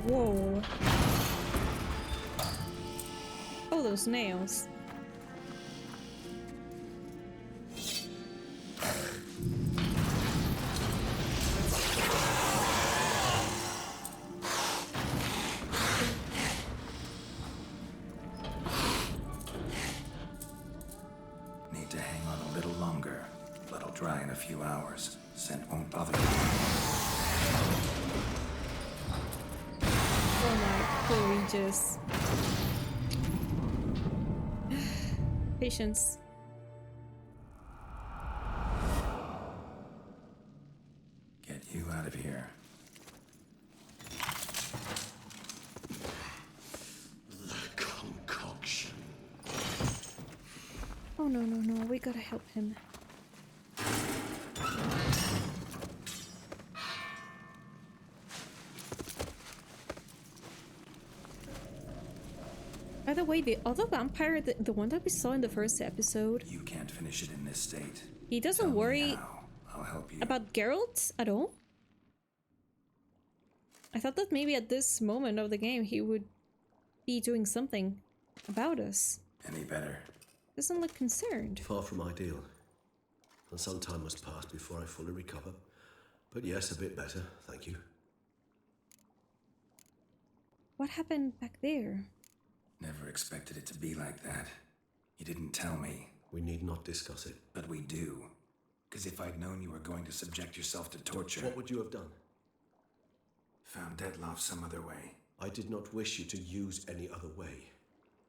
Whoa. Oh, those nails. Need to hang on a little longer. Blood'll dry in a few hours. Scent won't bother you. Oh my, poor Regis. Patience. Get you out of here. The concoction. Oh no, no, no, we gotta help him. By the way, the other vampire, the one that we saw in the first episode, You can't finish it in this state. he Tell doesn't me worry how. I'll help you. about Geralt at all. I thought that maybe at this moment of the game he would be doing something about us. Any better? Doesn't look concerned. Far from ideal. And some time must pass before I fully recover. But yes, a bit better, thank you. What happened back there? Never expected it to be like that. You didn't tell me. We need not discuss it. But we do. Because if I'd known you were going to subject yourself to torture... What would you have done? Found Dettlaff some other way. I did not wish you to use any other way.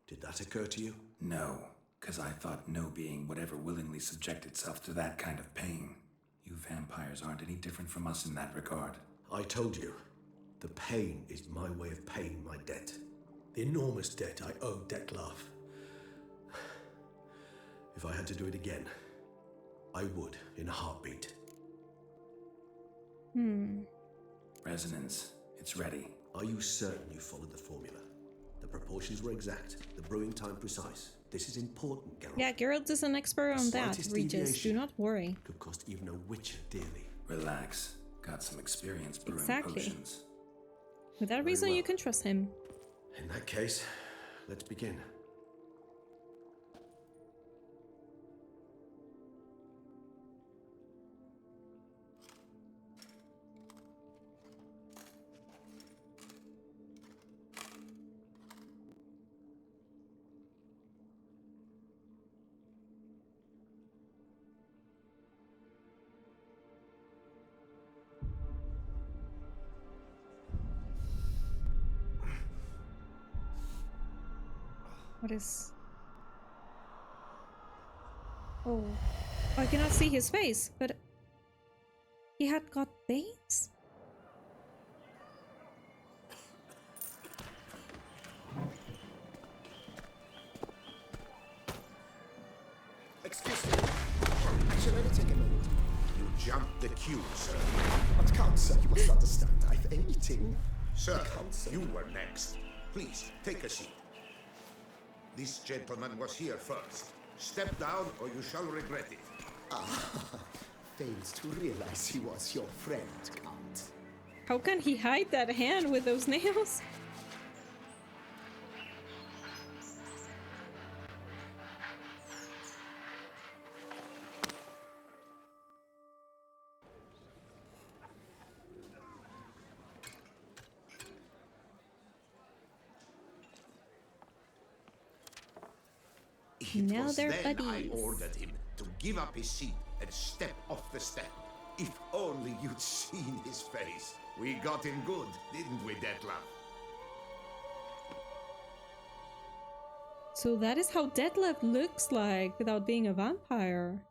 Did that occur to you? No, because I thought no being would ever willingly subject itself to that kind of pain. You vampires aren't any different from us in that regard. I told you, the pain is my way of paying my debt. The enormous debt I owe Dettlaff. If I had to do it again, I would in a heartbeat. Resonance. It's ready. Are you certain you followed the formula? The proportions were exact, the brewing time precise. This is important, Geralt. Yeah, Geralt is an expert on that, Slightest Regis. Do deviation not worry. could cost even a witcher dearly. Relax. Got some experience brewing Exactly. potions. With that reason, well. you can trust him. In that case, let's begin. What is... Oh. I cannot see his face, but... He had got veins? Excuse me. Shall I take a moment? You jumped the queue, sir. But Count, sir, you must understand. I've a meeting. Sir, Count, sir. you were next. Please, take a seat. This gentleman was here first. Step down or you shall regret it. Fails to realize he was your friend, Count. How can he hide that hand with those nails? It Now was they're then buddies. I ordered him to give up his seat and step off the step. If only you'd seen his face. We got him good, didn't we, Detlef? So that is how Detlef looks like without being a vampire.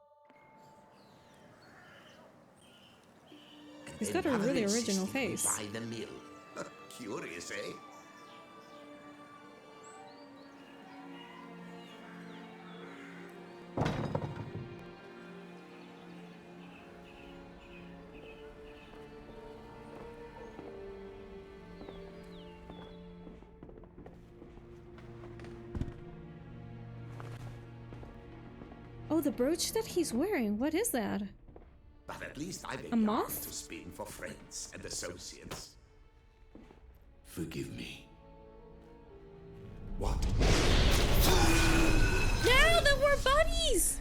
He's got a Father really insisted original we face. Buy the mill. Curious, eh? Oh, the brooch that he's wearing, what is that? But at least I've A yarn moth? to spin for friends and associates. Forgive me. What? Now that we're buddies!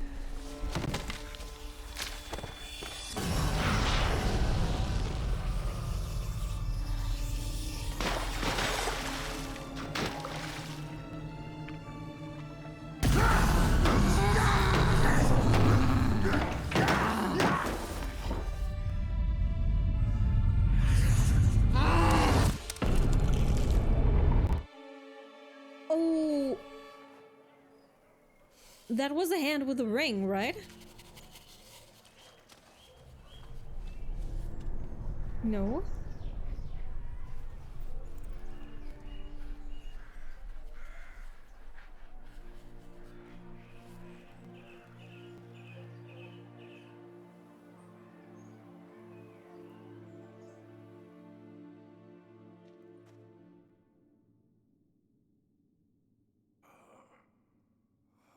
Oh, that was the hand with the ring, right? No.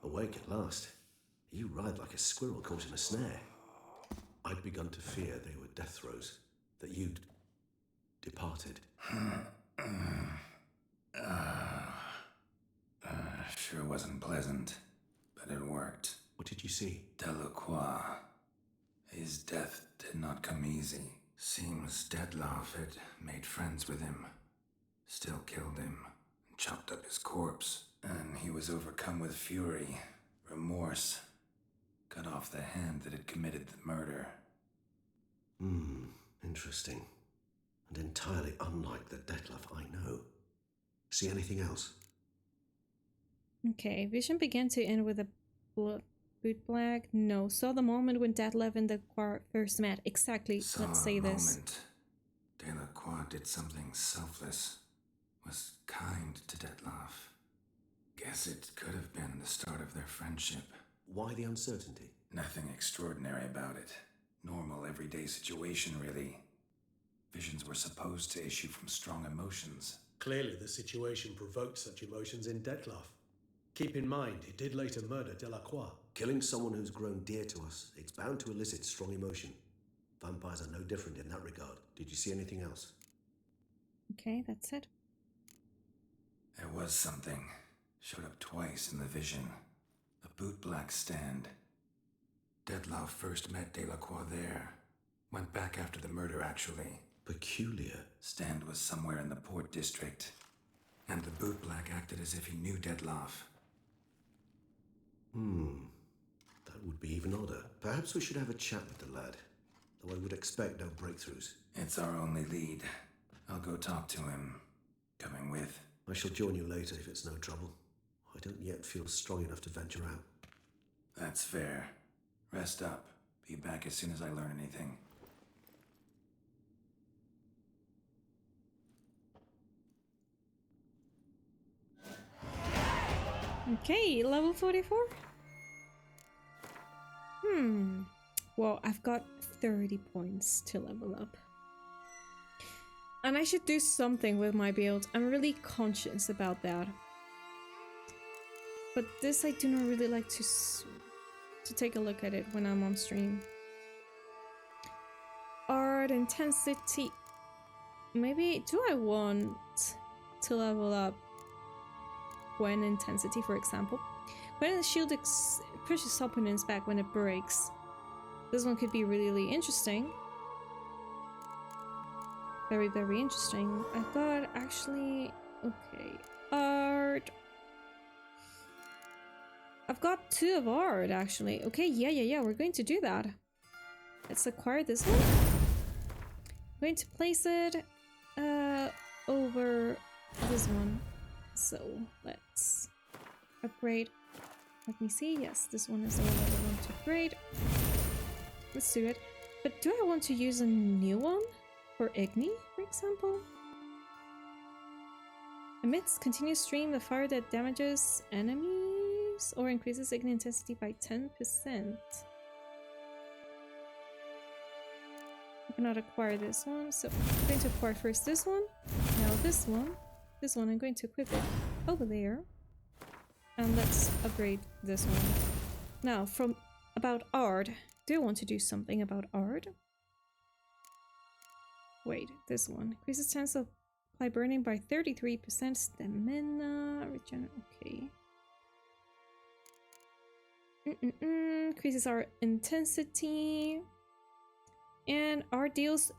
Awake at last. You ride like a squirrel caught in a snare. I'd begun to fear they were death throes, that you'd departed. Sure wasn't pleasant, but it worked. What did you see? Delacroix. His death did not come easy. Seems Detlef had made friends with him, still killed him, and chopped up his corpse. And he was overcome with fury, remorse, cut off the hand that had committed the murder. Interesting. And entirely unlike the Detlef I know. See anything else? Okay, vision began to end with a boot black. No, saw the moment when Detlef and the Quark first met. Exactly. Let's say this. Delacroix did something selfless. Was kind to Detlef. Guess it could have been the start of their friendship. Why the uncertainty? Nothing extraordinary about it. Normal, everyday situation, really. Visions were supposed to issue from strong emotions. Clearly, the situation provoked such emotions in Detlef. Keep in mind, he did later murder Delacroix. Killing someone who's grown dear to us, it's bound to elicit strong emotion. Vampires are no different in that regard. Did you see anything else? Okay, that's it. There was something. Showed up twice in the vision. A bootblack stand. Detlef first met Delacroix there. Went back after the murder, actually. Peculiar. Stand was somewhere in the Port District. And the bootblack acted as if he knew Detlef. That would be even odder. Perhaps we should have a chat with the lad. Though I would expect no breakthroughs. It's our only lead. I'll go talk to him. Coming with. I shall join you later if it's no trouble. I don't yet feel strong enough to venture out. That's fair. Rest up. Be back as soon as I learn anything. Okay, level 44? Well, I've got 30 points to level up. And I should do something with my build. I'm really conscious about that. But this I do not really like to take a look at it when I'm on stream. Art intensity. Maybe do I want to level up when intensity, for example? When the shield pushes opponents back when it breaks. This one could be really interesting. Very, very interesting. I've got actually... Okay. Art. I've got 2 of art, actually. Okay, yeah. We're going to do that. Let's acquire this one. I'm going to place it over this one. So, let's upgrade. Let me see. Yes, this one is the one that I want to upgrade. Let's do it. But do I want to use a new one? For Igni, for example? Emits continuous stream of fire that damages enemies or increases Igni intensity by 10%. I cannot acquire this one, so I'm going to acquire first this one. Now this one. This one I'm going to equip it over there. And let's upgrade this one. Now, from about art. Do I want to do something about art? Wait, this one. Increases chance of apply burning by 33%. Stamina. Regen. Okay. Increases our intensity. And our deals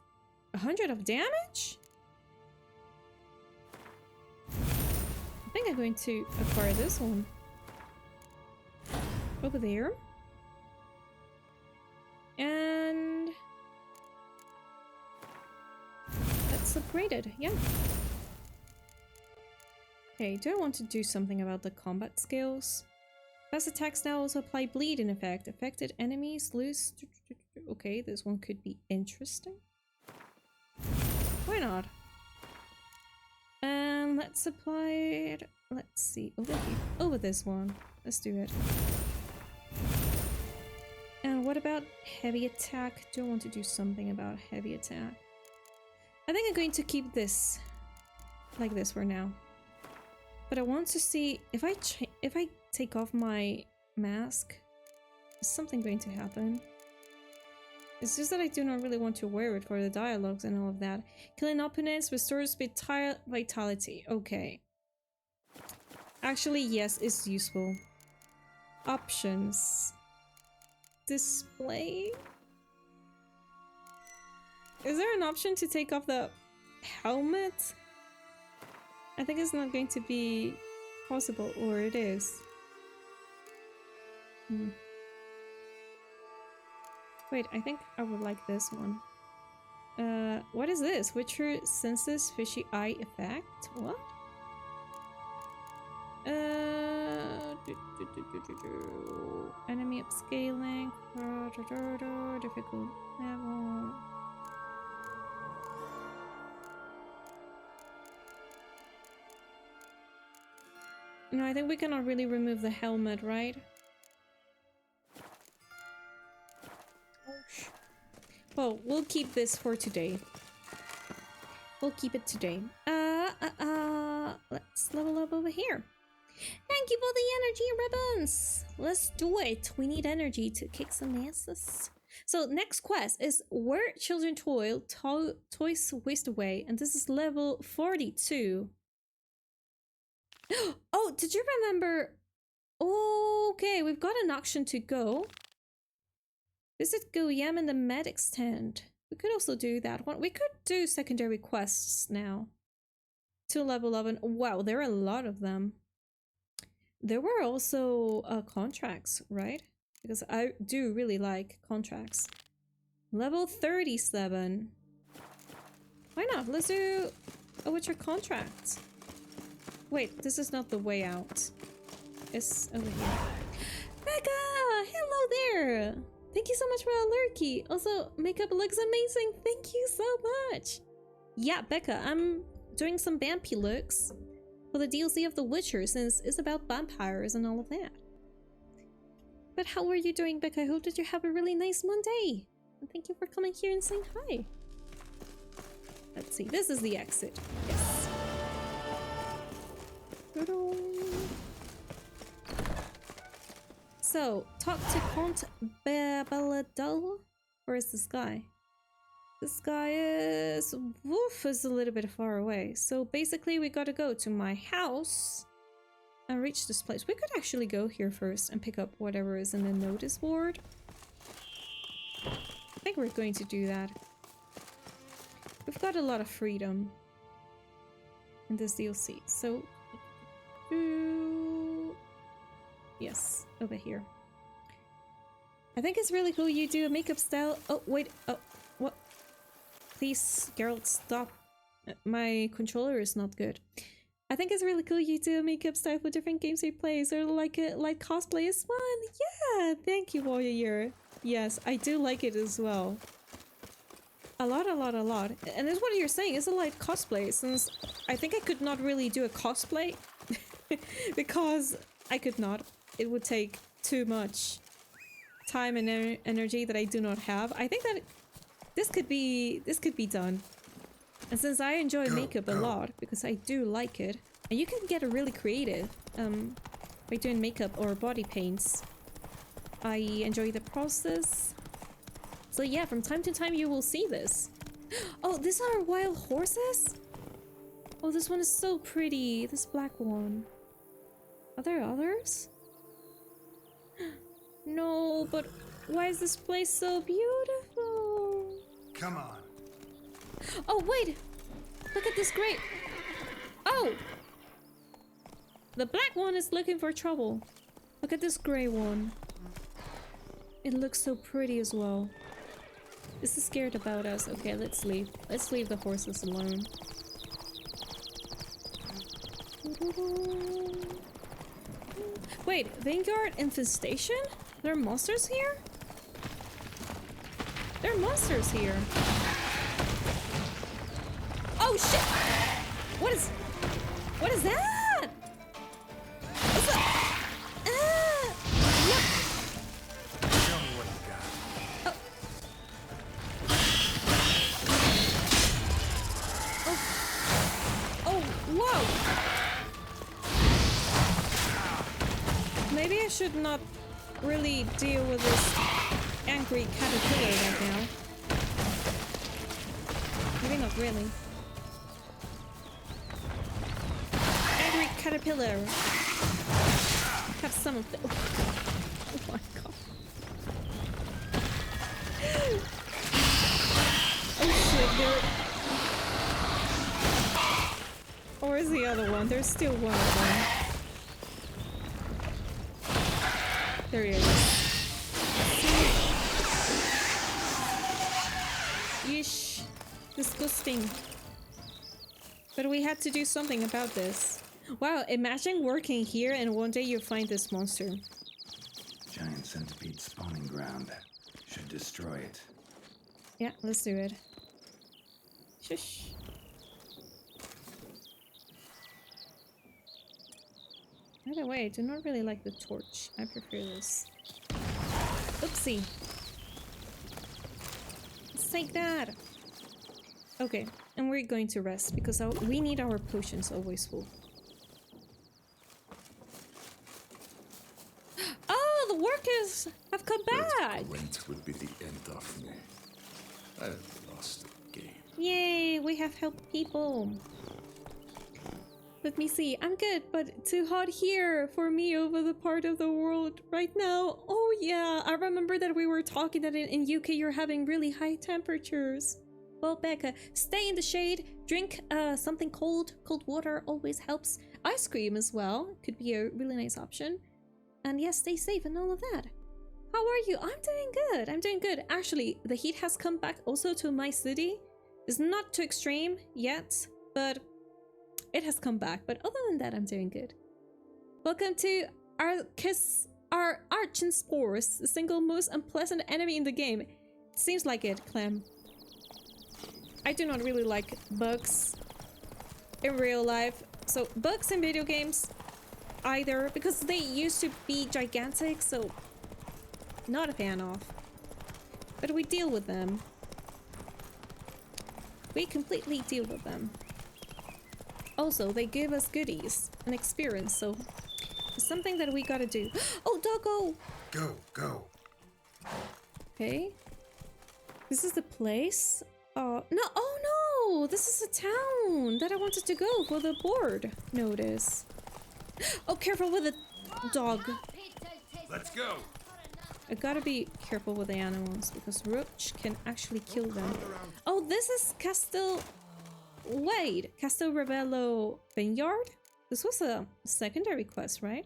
100 of damage? I think I'm going to acquire this one. Over there. And... let's upgrade it, yeah. Okay, do I want to do something about the combat skills? Fast attacks now also apply bleed in effect. Affected enemies lose... Okay, this one could be interesting. Why not? And let's apply it... Let's see, over here. Over this one. Let's do it. And what about heavy attack? Do I want to do something about heavy attack? I think I'm going to keep this like this for now. But I want to see if I take off my mask, is something going to happen? It's just that I do not really want to wear it for the dialogues and all of that. Killing opponents restores vitality. Okay. Actually, yes, it's useful. Options. Display. Is there an option to take off the helmet? I think it's not going to be possible, or it is. Wait, I think I would like this one. What is this? Witcher senses fishy eye effect? What? Enemy upscaling. Difficult level. No, I think we cannot really remove the helmet, right? Well, we'll keep this for today. We'll keep it today. Let's level up over here. Thank you for the energy ribbons. Let's do it. We need energy to kick some asses. So next quest is Where Children Toil, Toys Waste Away, and this is level 42. Oh, did you remember? Okay, we've got an auction to go. Visit Guillaume in the medic's tent. We could also do that one. We could do secondary quests now. To level 11. Wow, there are a lot of them. There were also contracts, right? Because I do really like contracts. Level 37. Why not? Let's do a Witcher contract. Wait, this is not the way out. is over here. Becca! Hello there! Thank you so much for that lurky. Also, makeup looks amazing. Thank you so much. Yeah, Becca, I'm doing some vampy looks for the DLC of The Witcher since it's about vampires and all of that. But how are you doing, Becca? I hope that you have a really nice Monday. And thank you for coming here and saying hi. Let's see, this is the exit. Yes. So, talk to Count Baladal. Where is this guy? This guy is... Woof, is a little bit far away. So basically we gotta go to my house and reach this place. We could actually go here first and pick up whatever is in the notice board. I think we're going to do that. We've got a lot of freedom in this DLC. So... Yes, over here. I think it's really cool you do a makeup style. Oh, wait. Oh, what? Please, Geralt, stop. My controller is not good. I think it's really cool you do a makeup style for different games you play. So like cosplay is fun. Yeah, thank you, Warrior. Yes, I do like it as well. A lot. And that's what you're saying. It's a light cosplay since I think I could not really do a cosplay because I could not. It would take too much time and energy that I do not have. I think that this could be done. And since I enjoy makeup a lot, because I do like it, and you can get really creative by doing makeup or body paints. I enjoy the process. So yeah, from time to time you will see this. Oh, these are wild horses? Oh, this one is so pretty. This black one. Are there others? No, but why is this place so beautiful? Come on. Oh, wait! Look at this grape! Oh! The black one is looking for trouble. Look at this gray one. It looks so pretty as well. This is scared about us. Okay, let's leave. Let's leave the horses alone. Wait, vineyard infestation? There are monsters here? There are monsters here. Oh shit! What is that? What's that? Look! Show me what you got. Oh, whoa! Maybe I should not really deal with this angry caterpillar right now. Maybe not really. Angry caterpillar. Have some of the. Oh my god. Oh shit, there. Or is the other one? There's still one of them. There he is. Yeesh. Disgusting. But we had to do something about this. Wow, imagine working here and one day you find this monster. Giant centipede spawning ground. Should destroy it. Yeah, let's do it. Shush. By the way, I do not really like the torch. I prefer this. Oopsie. Let's take that. Okay, and we're going to rest because we need our potions always full. Oh, the workers have come back! That would be the end of me. I've lost the game. Yay, we have helped people. Let me see, I'm good, but too hot here for me over the part of the world right now. Oh yeah, I remember that we were talking that in UK you're having really high temperatures. Well, Becca, stay in the shade, drink something cold. Cold water always helps. Ice cream as well could be a really nice option. And yes, stay safe and all of that. How are you? I'm doing good. I'm doing good. Actually, the heat has come back also to my city. It's not too extreme yet, but it has come back. But other than that, I'm doing good. Welcome to Are Archenspores the single most unpleasant enemy in the game? It seems like it, Clem. I do not really like bugs in real life. So bugs in video games either, because they used to be gigantic, so not a fan of. But we deal with them. We completely deal with them. Also, they give us goodies and experience, so it's something that we gotta do. Oh, doggo! Go. Okay. This is the place? No, oh no! This is a town that I wanted to go for the board notice. Oh, careful with the dog. Let's go. I gotta be careful with the animals because Roach can actually kill them. Oh, this is Castel... Wait, Castel Ravello Vineyard? This was a secondary quest, right?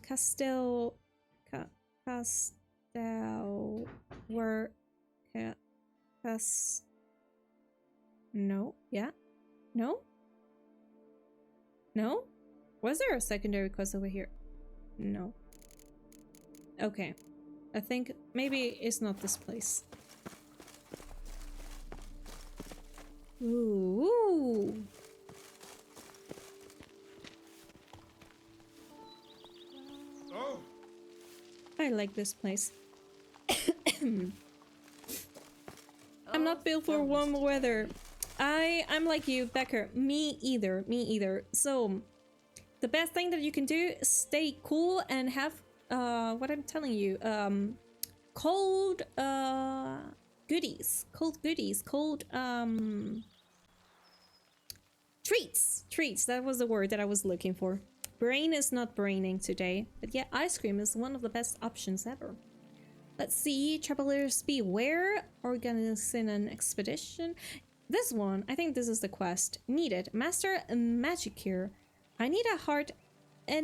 Castel... Castel... Where... No? Yeah? No? No? Was there a secondary quest over here? No. Okay. I think maybe it's not this place. Ooh. Oh. I like this place. I'm not built for warm weather. I'm like you, Becker. Me either. So the best thing that you can do is stay cool and have what I'm telling you, cold goodies, cold treats. That was the word that I was looking for. Brain is not braining today, but yeah, ice cream is one of the best options ever. Let's see, travelers beware, organizing an expedition. This one, I think this is the quest. Needed, master a magic cure. I need a heart I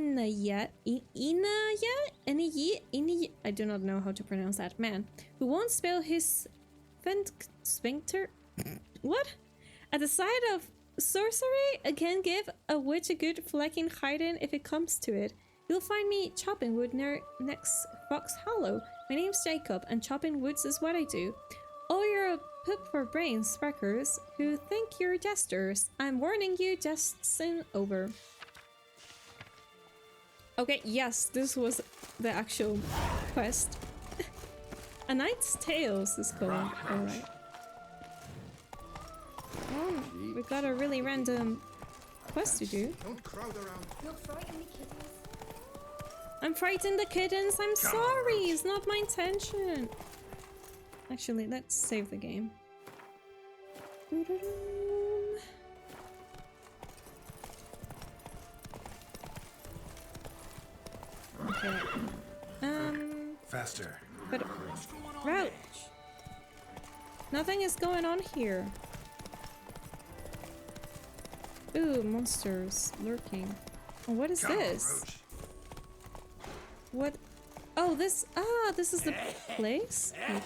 do not know how to pronounce that. Man, who won't spill his sphincter? What? At the sight of sorcery, I can give a witch a good flanking hiding if it comes to it. You'll find me chopping wood next Fox Hollow. My name's Jacob, and chopping woods is what I do. Oh, you're a poop for brains, wreckers, who think you're jesters. I'm warning you, jests over. Okay, yes, this was the actual quest. A Knight's Tales is going. Alright. Oh, we got a really random quest to do. Don't crowd around. You'll frighten the kittens. I'm frightened the kittens. I'm sorry. It's not my intention. Actually, let's save the game. Okay. Faster. But route. Nothing is going on here. Ooh, monsters lurking. Oh, what is this? What? Oh, this. Ah, this is the place. Maybe?